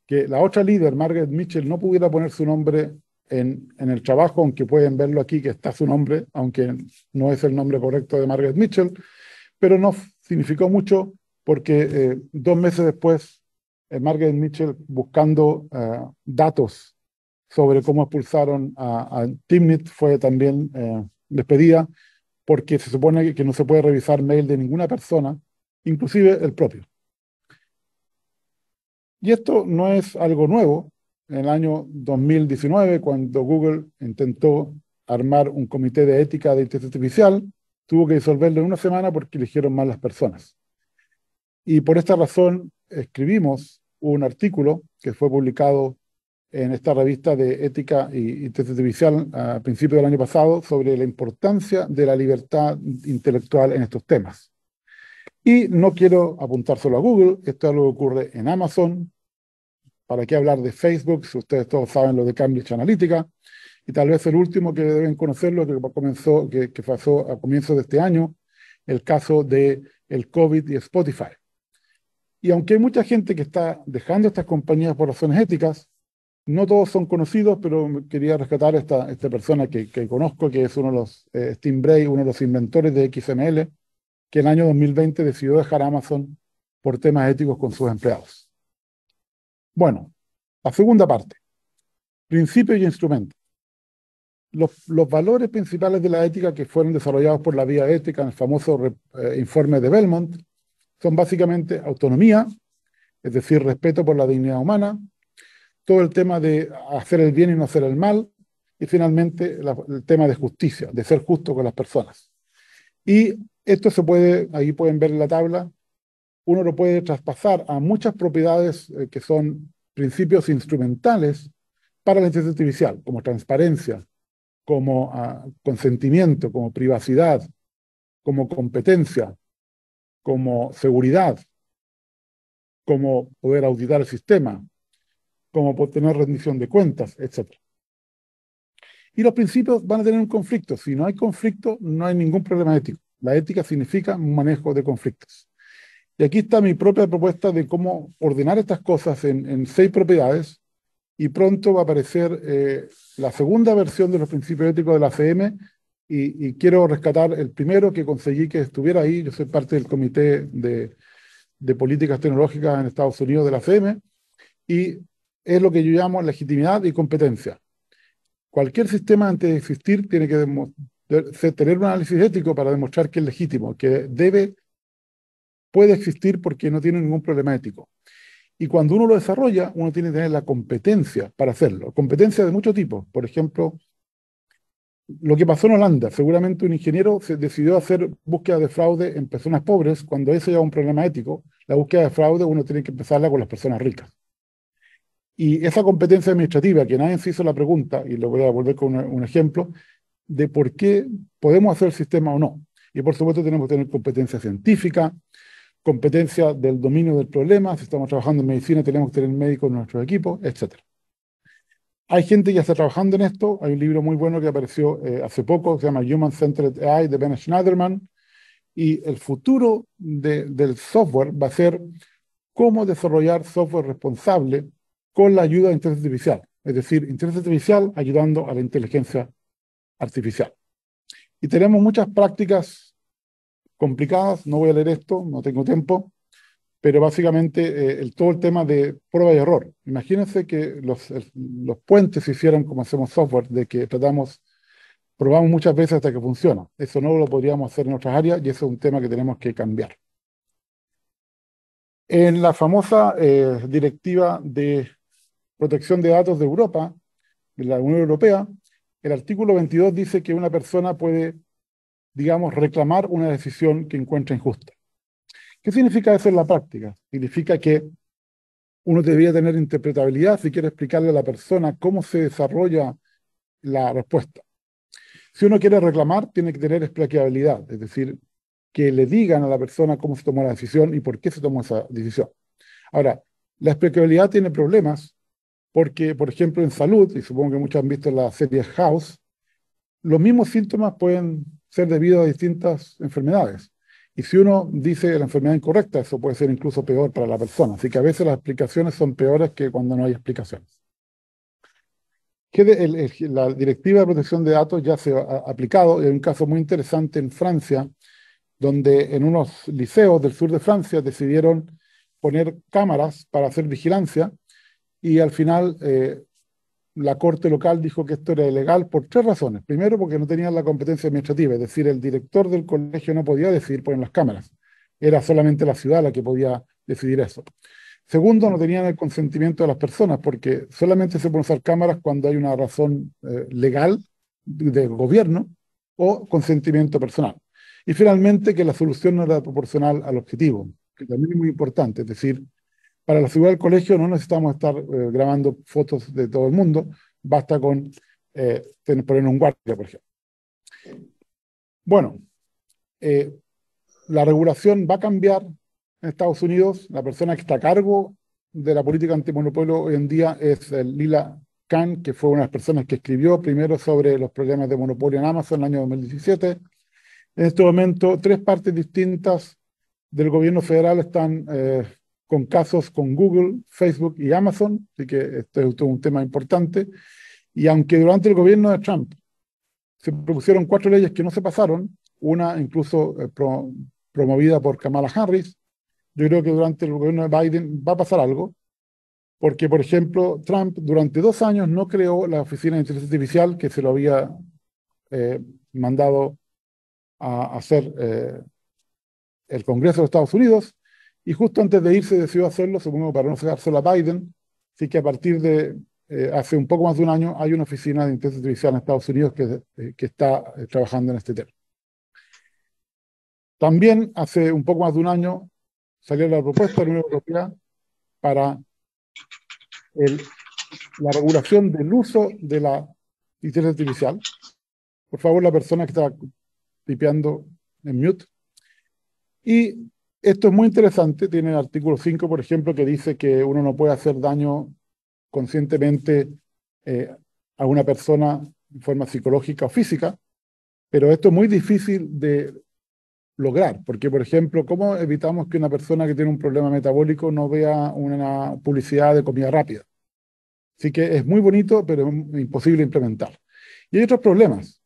Speaker 2: que la otra líder, Margaret Mitchell, no pudiera poner su nombre en el trabajo, aunque pueden verlo aquí que está su nombre, aunque no es el nombre correcto de Margaret Mitchell, pero no significó mucho porque 2 meses después, Margaret Mitchell, buscando datos sobre cómo expulsaron a Timnit, fue también despedida porque se supone que no se puede revisar mail de ninguna persona, inclusive el propio. Y esto no es algo nuevo. En el año 2019, cuando Google intentó armar un comité de ética de inteligencia artificial, tuvo que disolverlo en una semana porque eligieron mal las personas. Y por esta razón escribimos un artículo que fue publicado en esta revista de ética y inteligencia artificial a principios del año pasado sobre la importancia de la libertad intelectual en estos temas. Y no quiero apuntar solo a Google, esto es algo que ocurre en Amazon. ¿Para qué hablar de Facebook si ustedes todos saben lo de Cambridge Analytica? Y tal vez el último que deben conocerlo, que pasó a comienzos de este año, el caso de el COVID y Spotify. Y aunque hay mucha gente que está dejando estas compañías por razones éticas, no todos son conocidos, pero quería rescatar esta persona que conozco, que es uno de los, Steve Bray, uno de los inventores de XML, que en el año 2020 decidió dejar Amazon por temas éticos con sus empleados. Bueno, la segunda parte, principios y instrumentos. Los valores principales de la ética que fueron desarrollados por la vía ética en el famoso informe de Belmont son básicamente autonomía, es decir, respeto por la dignidad humana, todo el tema de hacer el bien y no hacer el mal, y finalmente el tema de justicia, de ser justo con las personas. Y esto se puede, ahí pueden ver en la tabla, uno lo puede traspasar a muchas propiedades que son principios instrumentales para la inteligencia artificial, como transparencia, como consentimiento, como privacidad, como competencia, como seguridad, como poder auditar el sistema, como tener rendición de cuentas, etc. Y los principios van a tener un conflicto. Si no hay conflicto, no hay ningún problema ético. La ética significa un manejo de conflictos. Y aquí está mi propia propuesta de cómo ordenar estas cosas en 6 propiedades, y pronto va a aparecer la segunda versión de los principios éticos de la CM, y quiero rescatar el primero que conseguí que estuviera ahí. Yo soy parte del comité de políticas tecnológicas en Estados Unidos de la CM, y es lo que yo llamo legitimidad y competencia. Cualquier sistema antes de existir tiene que tener un análisis ético para demostrar que es legítimo, que puede existir porque no tiene ningún problema ético. Y cuando uno lo desarrolla, uno tiene que tener la competencia para hacerlo. Competencia de muchos tipos. Por ejemplo, lo que pasó en Holanda. Seguramente un ingeniero se decidió hacer búsqueda de fraude en personas pobres cuando eso ya es un problema ético. La búsqueda de fraude uno tiene que empezarla con las personas ricas. Y esa competencia administrativa, que nadie se hizo la pregunta, y lo voy a volver con un ejemplo, de por qué podemos hacer el sistema o no. Y por supuesto tenemos que tener competencia científica, competencia del dominio del problema. Si estamos trabajando en medicina, tenemos que tener médicos en nuestro equipo, etc. Hay gente que ya está trabajando en esto. Hay un libro muy bueno que apareció hace poco, que se llama Human Centered AI, de Ben Schneiderman. Y el futuro del software va a ser cómo desarrollar software responsable con la ayuda de inteligencia artificial. Es decir, inteligencia artificial ayudando a la inteligencia artificial. Y tenemos muchas prácticas complicadas. No voy a leer esto, no tengo tiempo, pero básicamente todo el tema de prueba y error. Imagínense que los puentes se hicieran como hacemos software, de que probamos muchas veces hasta que funciona. Eso no lo podríamos hacer en otras áreas, y eso es un tema que tenemos que cambiar. En la famosa directiva de protección de datos de Europa, de la Unión Europea, el artículo 22 dice que una persona puede, digamos, reclamar una decisión que encuentra injusta. ¿Qué significa eso en la práctica? Significa que uno debería tener interpretabilidad si quiere explicarle a la persona cómo se desarrolla la respuesta. Si uno quiere reclamar, tiene que tener explicabilidad, es decir, que le digan a la persona cómo se tomó la decisión y por qué se tomó esa decisión. Ahora, la explicabilidad tiene problemas porque, por ejemplo, en salud, y supongo que muchos han visto la serie House, los mismos síntomas pueden ser debidos a distintas enfermedades. Y si uno dice la enfermedad incorrecta, eso puede ser incluso peor para la persona. Así que a veces las explicaciones son peores que cuando no hay explicaciones. La Directiva de Protección de Datos ya se ha aplicado. Hay un caso muy interesante en Francia, donde en unos liceos del sur de Francia decidieron poner cámaras para hacer vigilancia y al final la corte local dijo que esto era ilegal por tres razones. Primero, porque no tenían la competencia administrativa, es decir, el director del colegio no podía decidir poner las cámaras. Era solamente la ciudad la que podía decidir eso. Segundo, no tenían el consentimiento de las personas, porque solamente se pueden usar cámaras cuando hay una razón legal de gobierno o consentimiento personal. Y finalmente, que la solución no era proporcional al objetivo, que también es muy importante. Es decir, para la seguridad del colegio no necesitamos estar grabando fotos de todo el mundo, basta con poner un guardia, por ejemplo. Bueno, la regulación va a cambiar en Estados Unidos. La persona que está a cargo de la política antimonopolio hoy en día es Lila Khan, que fue una de las personas que escribió primero sobre los problemas de monopolio en Amazon en el año 2017. En este momento, tres partes distintas del gobierno federal están con casos con Google, Facebook y Amazon, así que esto es un tema importante. Y aunque durante el gobierno de Trump se propusieron 4 leyes que no se pasaron, una incluso promovida por Kamala Harris, yo creo que durante el gobierno de Biden va a pasar algo, porque, por ejemplo, Trump durante 2 años no creó la Oficina de Inteligencia Artificial que se lo había mandado a hacer el Congreso de Estados Unidos, y justo antes de irse decidió hacerlo, supongo para no cegárselo a Biden, así que a partir de hace un poco más de un año hay una oficina de inteligencia artificial en Estados Unidos que está trabajando en este tema. También hace un poco más de un año salió la propuesta de la Unión Europea para la regulación del uso de la inteligencia artificial. Por favor, la persona que está tipeando en mute. Y esto es muy interesante, tiene el artículo 5, por ejemplo, que dice que uno no puede hacer daño conscientemente a una persona en forma psicológica o física, pero esto es muy difícil de lograr, porque, por ejemplo, ¿cómo evitamos que una persona que tiene un problema metabólico no vea una publicidad de comida rápida? Así que es muy bonito, pero es imposible de implementar. Y hay otros problemas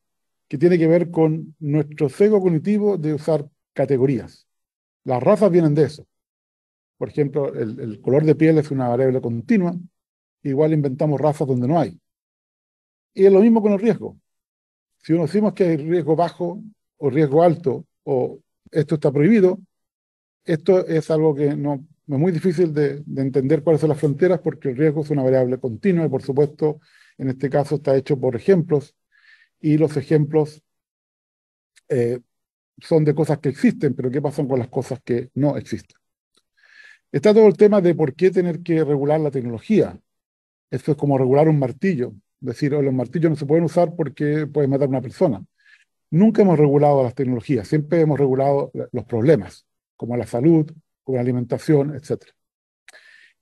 Speaker 2: que tienen que ver con nuestro sesgo cognitivo de usar categorías. Las razas vienen de eso. Por ejemplo, el color de piel es una variable continua, igual inventamos razas donde no hay. Y es lo mismo con el riesgo. Si uno decimos que hay riesgo bajo o riesgo alto o esto está prohibido, esto es algo que no es muy difícil de entender cuáles son las fronteras porque el riesgo es una variable continua y por supuesto en este caso está hecho por ejemplos y los ejemplos son de cosas que existen, pero ¿qué pasa con las cosas que no existen? Está todo el tema de por qué tener que regular la tecnología. Esto es como regular un martillo. Decir, oh, los martillos no se pueden usar porque pueden matar a una persona. Nunca hemos regulado las tecnologías, siempre hemos regulado los problemas, como la salud, como la alimentación, etc.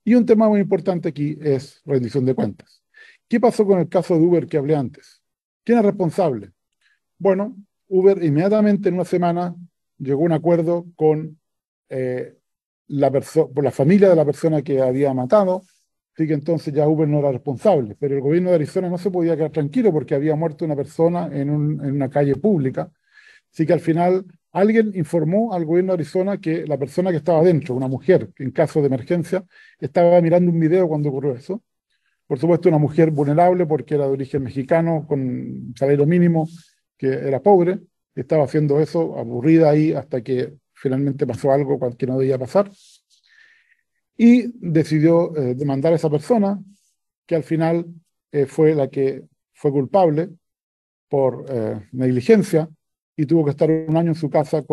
Speaker 2: Y un tema muy importante aquí es rendición de cuentas. ¿Qué pasó con el caso de Uber que hablé antes? ¿Quién es responsable? Bueno, Uber inmediatamente en una semana llegó a un acuerdo con por la familia de la persona que había matado, así que entonces ya Uber no era responsable, pero el gobierno de Arizona no se podía quedar tranquilo porque había muerto una persona en una calle pública, así que al final alguien informó al gobierno de Arizona que la persona que estaba dentro, una mujer, en caso de emergencia, estaba mirando un video cuando ocurrió eso. Por supuesto, una mujer vulnerable porque era de origen mexicano, con salario mínimo, que era pobre, estaba haciendo eso, aburrida ahí, hasta que finalmente pasó algo que no debía pasar. Y decidió demandar a esa persona, que al final fue la que fue culpable, por negligencia y tuvo que estar un año en su casa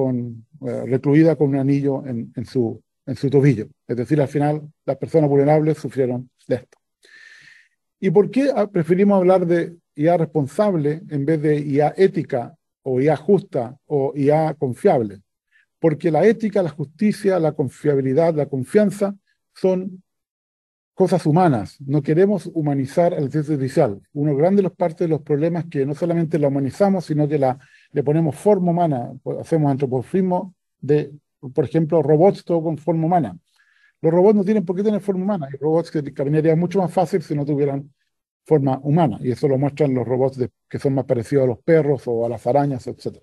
Speaker 2: recluida con un anillo en su tobillo. Es decir, al final las personas vulnerables sufrieron de esto. ¿Y por qué preferimos hablar de IA responsable en vez de IA ética o IA justa o IA confiable? Porque la ética, la justicia, la confiabilidad, la confianza son cosas humanas. No queremos humanizar a la inteligencia artificial. Uno grande de los partes de los problemas es que no solamente la humanizamos, sino que le ponemos forma humana. Hacemos antropomorfismo de, por ejemplo, robots todo con forma humana. Los robots no tienen por qué tener forma humana. Hay robots que caminarían mucho más fácil si no tuvieran forma humana. Y eso lo muestran los robots que son más parecidos a los perros o a las arañas, etc.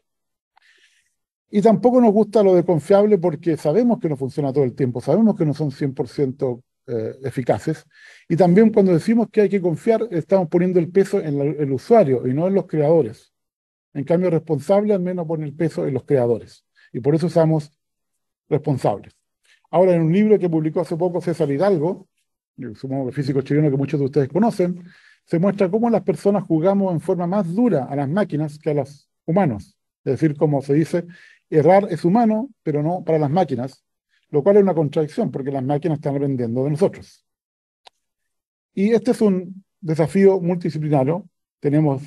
Speaker 2: Y tampoco nos gusta lo de confiable porque sabemos que no funciona todo el tiempo, sabemos que no son 100% eficaces. Y también cuando decimos que hay que confiar, estamos poniendo el peso en el usuario y no en los creadores. En cambio, responsable al menos pone el peso en los creadores. Y por eso usamos responsables. Ahora, en un libro que publicó hace poco César Hidalgo, supongo que físico chileno que muchos de ustedes conocen, se muestra cómo las personas jugamos en forma más dura a las máquinas que a los humanos. Es decir, como se dice, errar es humano, pero no para las máquinas, lo cual es una contradicción, porque las máquinas están aprendiendo de nosotros. Y este es un desafío multidisciplinario. Tenemos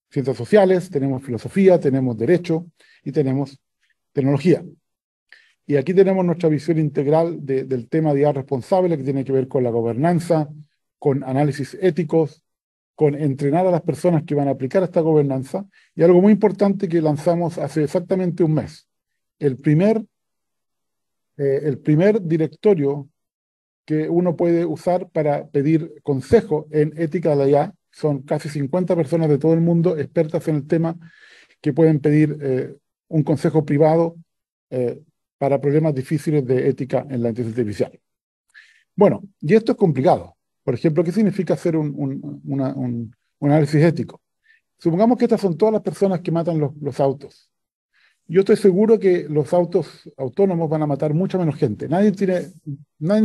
Speaker 2: ciencias sociales, tenemos filosofía, tenemos derecho y tenemos tecnología. Y aquí tenemos nuestra visión integral del tema de IA responsable, que tiene que ver con la gobernanza, con análisis éticos, con entrenar a las personas que van a aplicar esta gobernanza. Y algo muy importante que lanzamos hace exactamente un mes. El primer directorio que uno puede usar para pedir consejo en ética de la IA. Son casi 50 personas de todo el mundo expertas en el tema que pueden pedir un consejo privado para problemas difíciles de ética en la inteligencia artificial. Bueno, y esto es complicado. Por ejemplo, ¿qué significa hacer un análisis ético? Supongamos que estas son todas las personas que matan los autos. Yo estoy seguro que los autos autónomos van a matar mucha menos gente. Nadie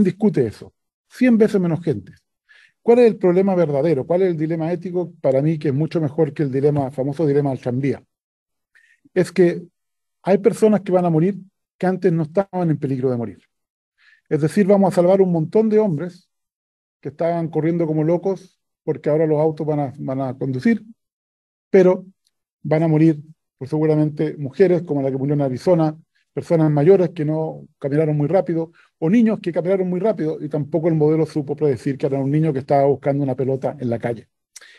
Speaker 2: discute eso. 100 veces menos gente. ¿Cuál es el problema verdadero? ¿Cuál es el dilema ético para mí que es mucho mejor que el famoso dilema del tranvía? Es que hay personas que van a morir que antes no estaban en peligro de morir. Es decir, vamos a salvar un montón de hombres que estaban corriendo como locos porque ahora los autos van a conducir, pero van a morir pues, seguramente mujeres como la que murió en Arizona, personas mayores que no caminaron muy rápido, o niños que caminaron muy rápido y tampoco el modelo supo predecir que era un niño que estaba buscando una pelota en la calle.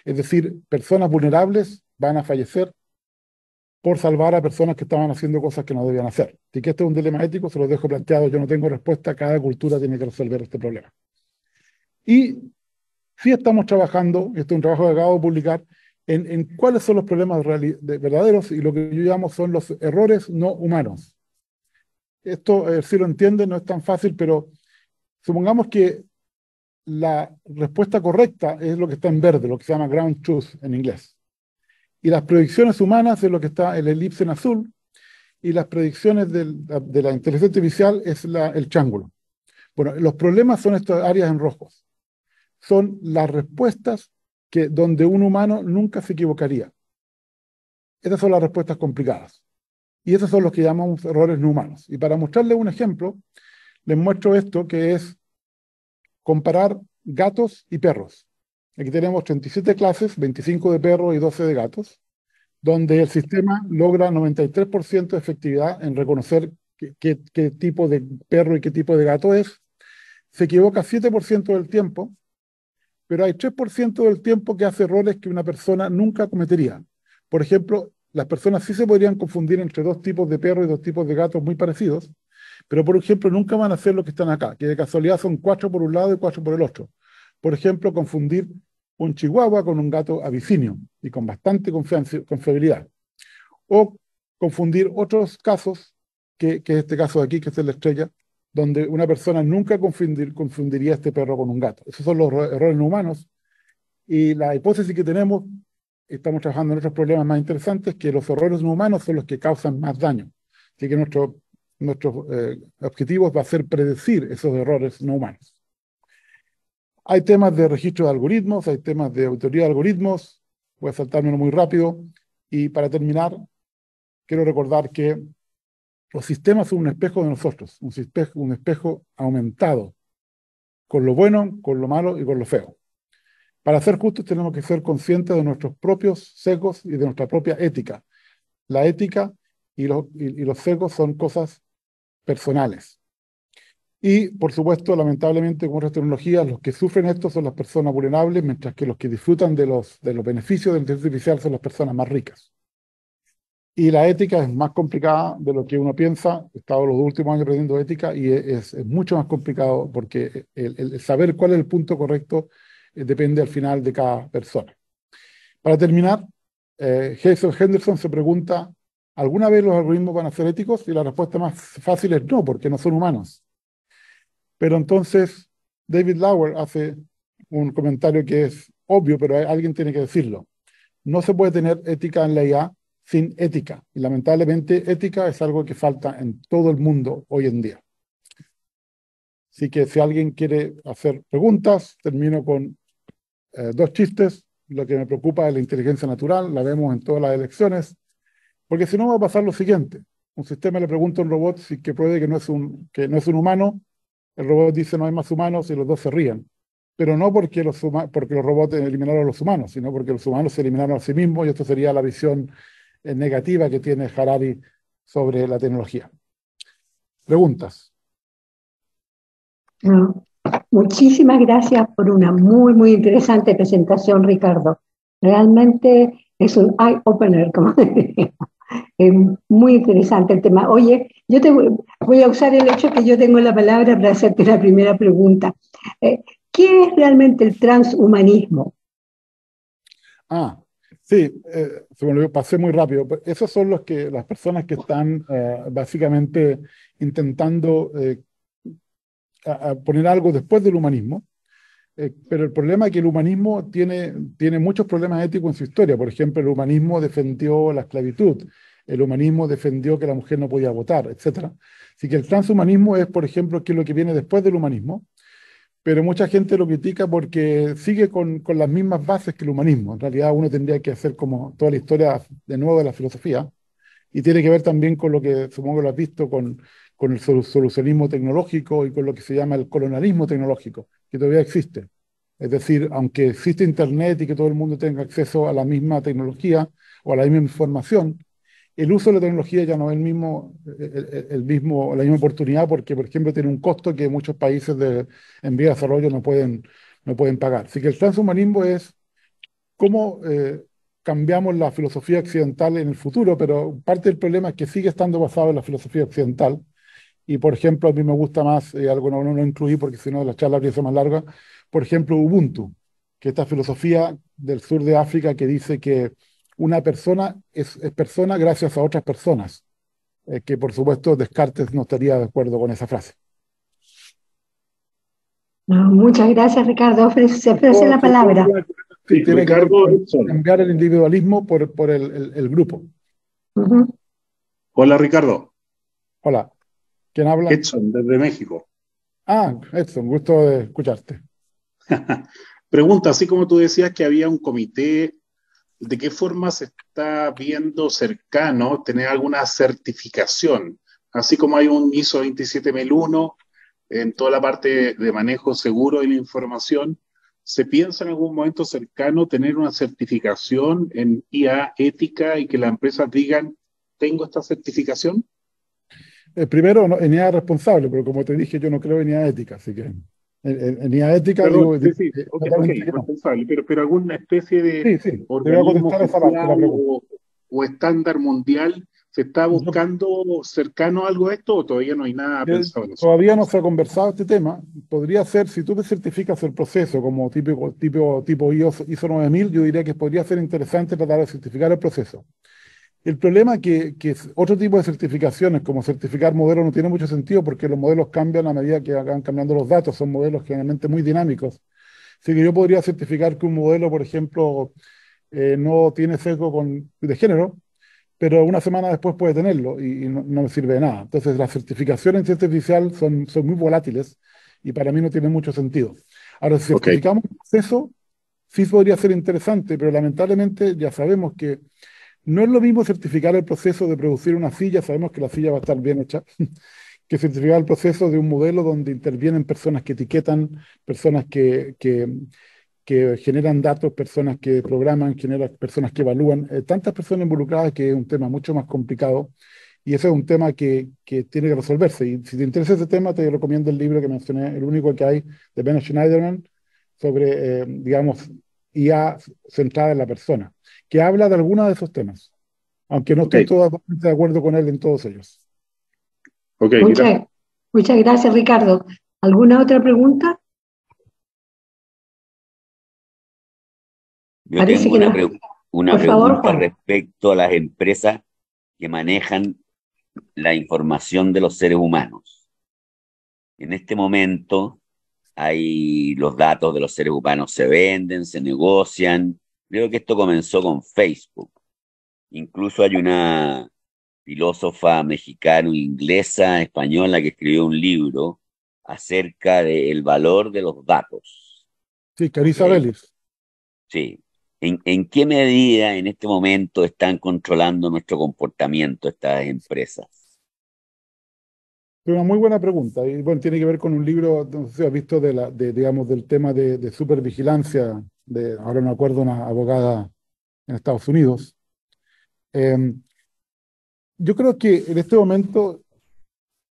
Speaker 2: Es decir, personas vulnerables van a fallecer por salvar a personas que estaban haciendo cosas que no debían hacer. Así que este es un dilema ético, se lo dejo planteado, yo no tengo respuesta, cada cultura tiene que resolver este problema. Y sí estamos trabajando, esto es un trabajo que acabo de publicar, en cuáles son los problemas verdaderos y lo que yo llamo son los errores no humanos. Esto, si lo entienden, no es tan fácil, pero supongamos que la respuesta correcta es lo que está en verde, lo que se llama ground truth en inglés. Y las predicciones humanas es lo que está el elipse en azul, y las predicciones de la inteligencia artificial es el triángulo. Bueno, los problemas son estas áreas en rojos. Son las respuestas donde un humano nunca se equivocaría. Estas son las respuestas complicadas. Y esos son los que llamamos errores no humanos. Y para mostrarles un ejemplo, les muestro esto que es comparar gatos y perros. Aquí tenemos 37 clases, 25 de perros y 12 de gatos, donde el sistema logra 93% de efectividad en reconocer qué tipo de perro y qué tipo de gato es. Se equivoca 7% del tiempo, pero hay 3% del tiempo que hace errores que una persona nunca cometería. Por ejemplo, las personas sí se podrían confundir entre dos tipos de perros y dos tipos de gatos muy parecidos, pero por ejemplo nunca van a hacer lo que están acá, que de casualidad son 4 por un lado y 4 por el otro. Por ejemplo, confundir un chihuahua con un gato abisinio y con bastante confiabilidad. O confundir otros casos, que es este caso de aquí, que es la estrella, donde una persona nunca confundiría a este perro con un gato. Esos son los errores no humanos. Y la hipótesis que tenemos, estamos trabajando en otros problemas más interesantes, que los errores no humanos son los que causan más daño. Así que nuestro objetivo va a ser predecir esos errores no humanos. Hay temas de registro de algoritmos, hay temas de autoría de algoritmos, voy a saltarme uno muy rápido. Y para terminar, quiero recordar que los sistemas son un espejo de nosotros, un espejo aumentado, con lo bueno, con lo malo y con lo feo. Para ser justos tenemos que ser conscientes de nuestros propios sesgos y de nuestra propia ética. La ética y los sesgos son cosas personales. Y, por supuesto, lamentablemente, con otras tecnologías, los que sufren esto son las personas vulnerables, mientras que los que disfrutan de los beneficios de la inteligencia artificial son las personas más ricas. Y la ética es más complicada de lo que uno piensa. He estado los últimos años aprendiendo ética y es mucho más complicado porque el saber cuál es el punto correcto depende al final de cada persona. Para terminar, Jason Henderson se pregunta, ¿alguna vez los algoritmos van a ser éticos? Y la respuesta más fácil es no, porque no son humanos. Pero entonces David Lauer hace un comentario que es obvio, pero alguien tiene que decirlo. No se puede tener ética en la IA sin ética. Y lamentablemente ética es algo que falta en todo el mundo hoy en día. Así que si alguien quiere hacer preguntas, termino con dos chistes. Lo que me preocupa es la inteligencia natural, la vemos en todas las elecciones, porque si no va a pasar lo siguiente. Un sistema le pregunta a un robot si que pruebe que no es un humano, el robot dice no hay más humanos y los dos se ríen. Pero no porque los robots eliminaron a los humanos, sino porque los humanos se eliminaron a sí mismos y esto sería la visión negativa que tiene Harari sobre la tecnología. ¿Preguntas?
Speaker 1: No. Muchísimas gracias por una muy, muy interesante presentación, Ricardo. Realmente es un eye-opener, como diría. Es muy interesante el tema. Oye, yo voy a usar el hecho que yo tengo la palabra para hacerte la primera pregunta. ¿Qué es realmente el transhumanismo?
Speaker 2: Sí, se me olvidó, pasé muy rápido. Esos son las personas que están básicamente intentando a poner algo después del humanismo. Pero el problema es que el humanismo tiene muchos problemas éticos en su historia. Por ejemplo, el humanismo defendió la esclavitud, el humanismo defendió que la mujer no podía votar, etc. Así que el transhumanismo es, por ejemplo, que es lo que viene después del humanismo, pero mucha gente lo critica porque sigue con las mismas bases que el humanismo. En realidad uno tendría que hacer como toda la historia de nuevo de la filosofía, y tiene que ver también con lo que supongo lo has visto con el solucionismo tecnológico y con lo que se llama el colonialismo tecnológico, que todavía existe. Es decir, aunque existe Internet y que todo el mundo tenga acceso a la misma tecnología o a la misma información, el uso de la tecnología ya no es la misma oportunidad porque, por ejemplo, tiene un costo que muchos países en vía de desarrollo no pueden pagar. Así que el transhumanismo es cómo cambiamos la filosofía occidental en el futuro, pero parte del problema es que sigue estando basado en la filosofía occidental. Y, por ejemplo, a mí me gusta más, algo no lo incluí porque si no la charla habría sido más larga, por ejemplo, Ubuntu, que es esta filosofía del sur de África que dice que una persona es persona gracias a otras personas, que por supuesto Descartes no estaría de acuerdo con esa frase.
Speaker 1: No, muchas gracias, Ricardo. Se ofrece la palabra.
Speaker 2: Sí, tiene Ricardo, que cambiar el individualismo por el grupo.
Speaker 3: Hola, Ricardo.
Speaker 2: Hola. ¿Quién habla?
Speaker 3: Edson, desde México.
Speaker 2: Edson, gusto de escucharte.
Speaker 3: Pregunta, así como tú decías que había un comité, ¿de qué forma se está viendo cercano tener alguna certificación? Así como hay un ISO 27001 en toda la parte de manejo seguro de la información, ¿se piensa en algún momento cercano tener una certificación en IA ética y que las empresas digan, tengo esta certificación?
Speaker 2: Primero, en IA responsable, pero como te dije, yo no creo en IA ética, así que en IA ética
Speaker 3: Perdón,
Speaker 2: digo...
Speaker 3: sí, responsable, pero alguna especie de
Speaker 2: Sí, te voy a
Speaker 3: organismo
Speaker 2: contestar esa parte de la
Speaker 3: oficial
Speaker 2: pregunta.
Speaker 3: o estándar mundial, ¿se está buscando cercano a algo a esto o todavía no hay nada pensado en eso?
Speaker 2: Todavía no se ha conversado este tema. Podría ser, si tú te certificas el proceso como tipo ISO 9000, yo diría que podría ser interesante tratar de certificar el proceso. El problema es que otro tipo de certificaciones, como certificar modelos, no tiene mucho sentido porque los modelos cambian a medida que van cambiando los datos. Son modelos generalmente muy dinámicos. Así que yo podría certificar que un modelo, por ejemplo, no tiene sesgo de género, pero una semana después puede tenerlo y no me sirve de nada. Entonces, las certificaciones en ciencia artificial son muy volátiles y para mí no tiene mucho sentido. Ahora, si certificamos el proceso, sí podría ser interesante, pero lamentablemente ya sabemos que No es lo mismo certificar el proceso de producir una silla, sabemos que la silla va a estar bien hecha, que certificar el proceso de un modelo donde intervienen personas que etiquetan, personas que generan datos, personas que programan, personas que evalúan, tantas personas involucradas que es un tema mucho más complicado y ese es un tema que tiene que resolverse. Y si te interesa ese tema, te recomiendo el libro que mencioné, el único que hay, de Ben Schneiderman, sobre, digamos, IA centrada en la persona, que habla de algunos de esos temas, aunque no
Speaker 3: Ok,
Speaker 2: estoy totalmente de acuerdo con él en todos ellos.
Speaker 3: ok, mira.
Speaker 1: Muchas, muchas gracias, Ricardo. ¿Alguna otra pregunta?
Speaker 4: Yo
Speaker 1: Parece
Speaker 4: tengo
Speaker 1: que no.
Speaker 4: una
Speaker 1: Por favor,
Speaker 4: pregunta
Speaker 1: Juan.
Speaker 4: respecto a las empresas que manejan la información de los seres humanos. En este momento, hay los datos de los seres humanos se venden, se negocian. Creo que esto comenzó con Facebook. Incluso hay una filósofa mexicano-inglesa, española, que escribió un libro acerca del valor de los datos.
Speaker 2: Sí, Carissa
Speaker 4: Eh,
Speaker 2: Bellis.
Speaker 4: sí. ¿En qué medida en este momento están controlando nuestro comportamiento estas empresas?
Speaker 2: Es una muy buena pregunta. Y bueno, tiene que ver con un libro, no sé si has visto, digamos, del tema de supervigilancia, ahora no me acuerdo, una abogada en Estados Unidos. Eh, yo creo que en este momento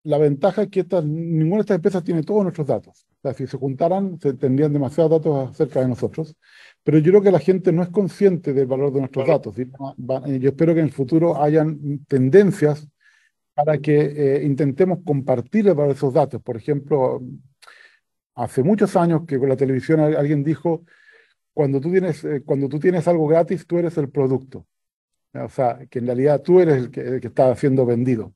Speaker 2: la ventaja es que ninguna de estas empresas tiene todos nuestros datos. O sea, si se juntaran, se tendrían demasiados datos acerca de nosotros. Pero yo creo que la gente no es consciente del valor de nuestros datos. Y yo espero que en el futuro hayan tendencias para que intentemos compartir el valor de esos datos. Por ejemplo, hace muchos años que con la televisión alguien dijo, cuando tú tienes algo gratis, tú eres el producto. O sea, que en realidad tú eres el que está siendo vendido.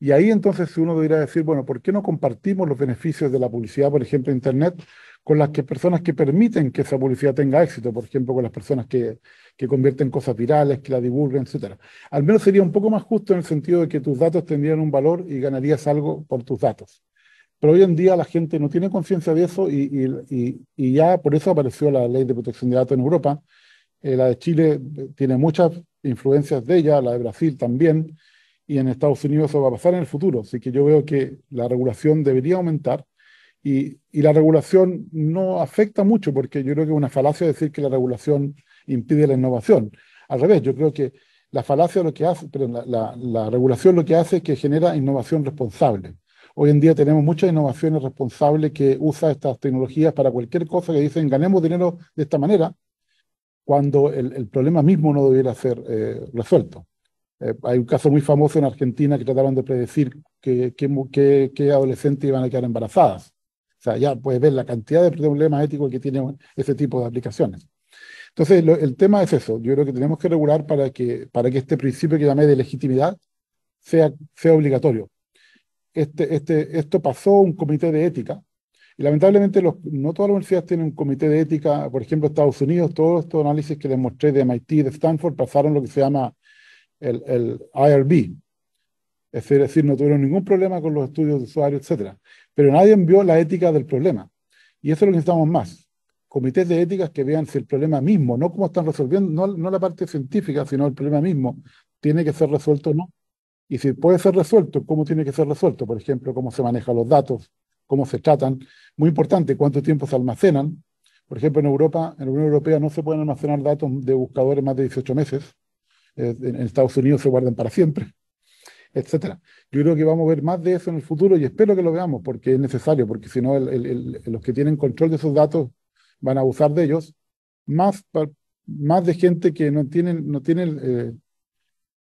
Speaker 2: Y ahí entonces uno debería decir, bueno, ¿por qué no compartimos los beneficios de la publicidad, por ejemplo, Internet, con las personas que permiten que esa publicidad tenga éxito? Por ejemplo, con las personas que convierten cosas virales, que la divulguen, etcétera. Al menos sería un poco más justo en el sentido de que tus datos tendrían un valor y ganarías algo por tus datos. Pero hoy en día la gente no tiene conciencia de eso y ya por eso apareció la ley de protección de datos en Europa. La de Chile tiene muchas influencias de ella, la de Brasil también, y en Estados Unidos eso va a pasar en el futuro. Así que yo veo que la regulación debería aumentar y la regulación no afecta mucho porque yo creo que es una falacia decir que la regulación impide la innovación. Al revés, yo creo que la falacia lo que hace, pero la regulación lo que hace es que genera innovación responsable. Hoy en día tenemos muchas innovaciones responsables que usan estas tecnologías para cualquier cosa que dicen ganemos dinero de esta manera, cuando el problema mismo no debiera ser resuelto. Hay un caso muy famoso en Argentina que trataron de predecir qué adolescentes iban a quedar embarazadas. O sea, ya puedes ver la cantidad de problemas éticos que tiene ese tipo de aplicaciones. Entonces, el tema es eso. Yo creo que tenemos que regular para que este principio que llamé de legitimidad sea obligatorio. Esto pasó a un comité de ética y lamentablemente no todas las universidades tienen un comité de ética. Por ejemplo, Estados Unidos, todos estos análisis que les mostré de MIT, de Stanford, pasaron lo que se llama el IRB. Es decir, no tuvieron ningún problema con los estudios de usuario, etcétera. Pero nadie vio la ética del problema. Y eso es lo que necesitamos más. Comités de éticas que vean si el problema mismo, no cómo están resolviendo, no la parte científica, sino el problema mismo, tiene que ser resuelto o no. Y si puede ser resuelto, ¿cómo tiene que ser resuelto? Por ejemplo, cómo se manejan los datos, cómo se tratan. Muy importante, cuánto tiempo se almacenan. Por ejemplo, en Europa, en la Unión Europea no se pueden almacenar datos de buscadores más de 18 meses. En Estados Unidos se guardan para siempre, etcétera. Yo creo que vamos a ver más de eso en el futuro y espero que lo veamos porque es necesario, porque si no, los que tienen control de esos datos van a abusar de ellos, más, más de gente que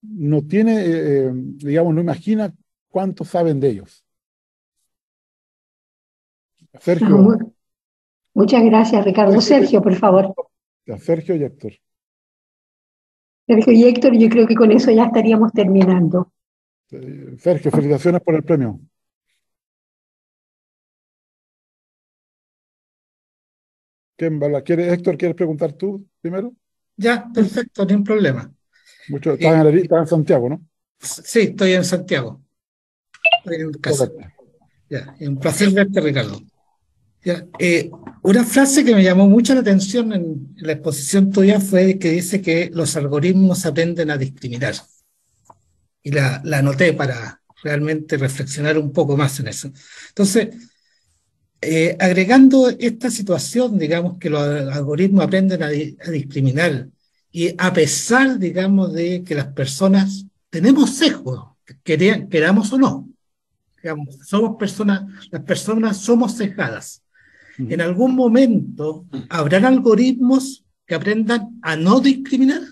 Speaker 2: digamos, no imagina cuánto saben de ellos. Sergio,
Speaker 1: Muchas gracias, Ricardo. Sergio, por favor.
Speaker 2: Sergio y Héctor.
Speaker 1: Sergio y Héctor, yo creo que con eso ya estaríamos terminando.
Speaker 2: Sergio, felicitaciones por el premio. Héctor, ¿quieres preguntar tú primero?
Speaker 5: Ya, perfecto, no hay problema.
Speaker 2: Estás en Santiago, ¿no?
Speaker 5: Sí, estoy en Santiago. Estoy en casa.
Speaker 2: Correcto.
Speaker 5: Ya, un placer verte, Ricardo. Ya, una frase que me llamó mucho la atención en la exposición tuya fue que dice que los algoritmos aprenden a discriminar. Y la anoté para realmente reflexionar un poco más en eso. Entonces, agregando esta situación, digamos, que los algoritmos aprenden a discriminar, y a pesar, digamos, de que las personas tenemos sesgos, queramos o no, digamos, somos personas, las personas somos sesgadas. ¿En algún momento habrán algoritmos que aprendan a no discriminar?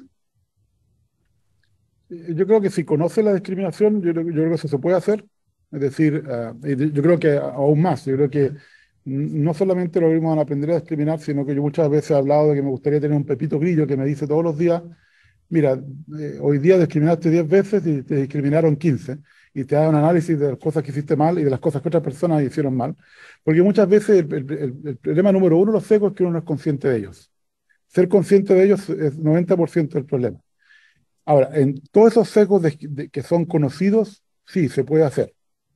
Speaker 2: Yo creo que si conoce la discriminación, yo creo que eso se puede hacer. Es decir, yo creo que aún más, yo creo que no solamente lo vimos a aprender a discriminar, sino que yo muchas veces he hablado de que me gustaría tener un Pepito Grillo que me dice todos los días, mira, hoy día discriminaste 10 veces y te discriminaron 15, y te da un análisis de las cosas que hiciste mal y de las cosas que otras personas hicieron mal. Porque muchas veces el problema número uno de los sesgos es que uno no es consciente de ellos. Ser consciente de ellos es 90% del problema. Ahora, en todos esos sesgos que son conocidos, sí, se puede hacer.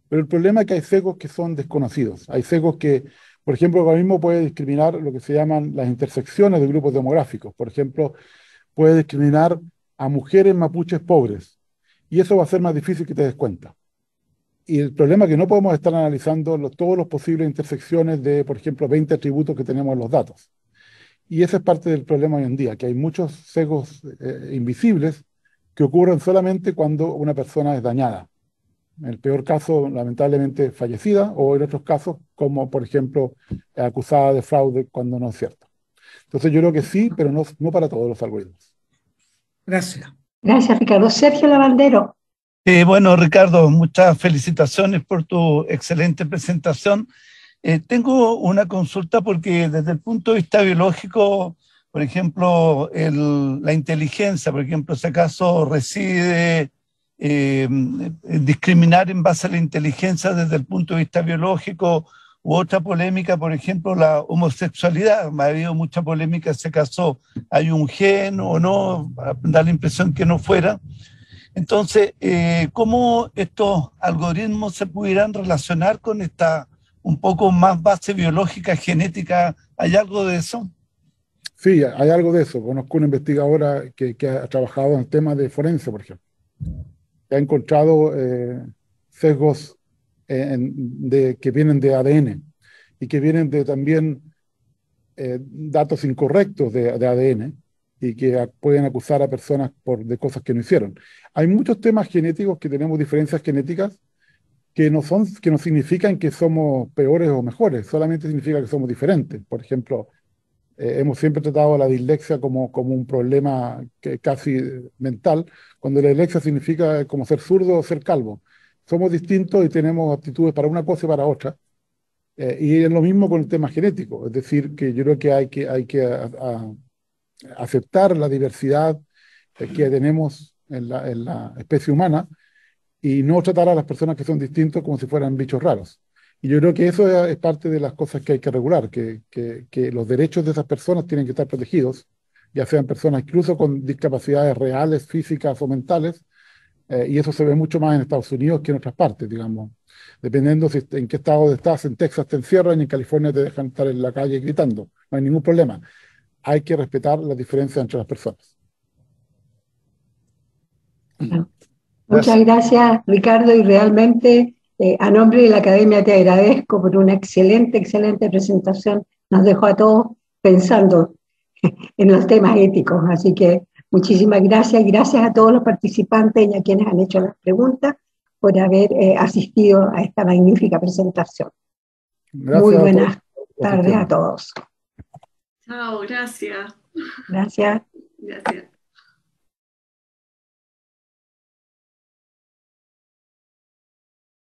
Speaker 2: Pero el problema es que hay sesgos que son desconocidos. Hay sesgos que, por ejemplo, el algoritmo puede discriminar lo que se llaman las intersecciones de grupos demográficos. Por ejemplo, puede discriminar a mujeres mapuches pobres. Y eso va a ser más difícil que te des cuenta. Y el problema es que no podemos estar analizando todos los posibles intersecciones de, por ejemplo, 20 atributos que tenemos en los datos. Y ese es parte del problema hoy en día, que hay muchos sesgos invisibles que ocurren solamente cuando una persona es dañada. En el peor caso, lamentablemente, fallecida, o en otros casos, como por ejemplo, acusada de fraude cuando no es cierto. Entonces yo creo que sí, pero no para todos los algoritmos.
Speaker 5: Gracias.
Speaker 1: Gracias, Ricardo. Sergio Lavandero.
Speaker 6: Bueno, Ricardo, muchas felicitaciones por tu excelente presentación. Tengo una consulta porque desde el punto de vista biológico, por ejemplo, la inteligencia, por ejemplo, si acaso reside discriminar en base a la inteligencia desde el punto de vista biológico, u otra polémica, por ejemplo, la homosexualidad. Ha habido mucha polémica si acaso hay un gen o no, da la impresión que no fuera. Entonces, ¿cómo estos algoritmos se pudieran relacionar con esta un poco más base biológica, genética? ¿Hay algo de eso?
Speaker 2: Sí, hay algo de eso. Conozco una investigadora que ha trabajado en el tema de forense, por ejemplo. Que ha encontrado sesgos que vienen de ADN y que vienen de también datos incorrectos de ADN y que pueden acusar a personas de cosas que no hicieron. Hay muchos temas genéticos que tenemos diferencias genéticas que no significan que somos peores o mejores, solamente significa que somos diferentes. Por ejemplo, hemos siempre tratado la dislexia como un problema casi mental, cuando la dislexia significa como ser zurdo o ser calvo. Somos distintos y tenemos aptitudes para una cosa y para otra. Y es lo mismo con el tema genético, es decir, que yo creo que hay que aceptar la diversidad que tenemos en la especie humana y no tratar a las personas que son distintos como si fueran bichos raros. Y yo creo que eso es parte de las cosas que hay que regular, que los derechos de esas personas tienen que estar protegidos, ya sean personas incluso con discapacidades reales, físicas o mentales, y eso se ve mucho más en Estados Unidos que en otras partes, digamos. Dependiendo en qué estado estás, en Texas te encierran y en California te dejan estar en la calle gritando. No hay ningún problema. Hay que respetar las diferencias entre las personas.
Speaker 1: Muchas gracias, Ricardo, y realmente a nombre de la Academia te agradezco por una excelente presentación. Nos dejó a todos pensando en los temas éticos, así que muchísimas gracias y gracias a todos los participantes y a quienes han hecho las preguntas por haber asistido a esta magnífica presentación.
Speaker 2: Gracias.
Speaker 1: Muy buenas tardes a todos.
Speaker 7: Chao, gracias.
Speaker 1: Gracias.
Speaker 7: Gracias.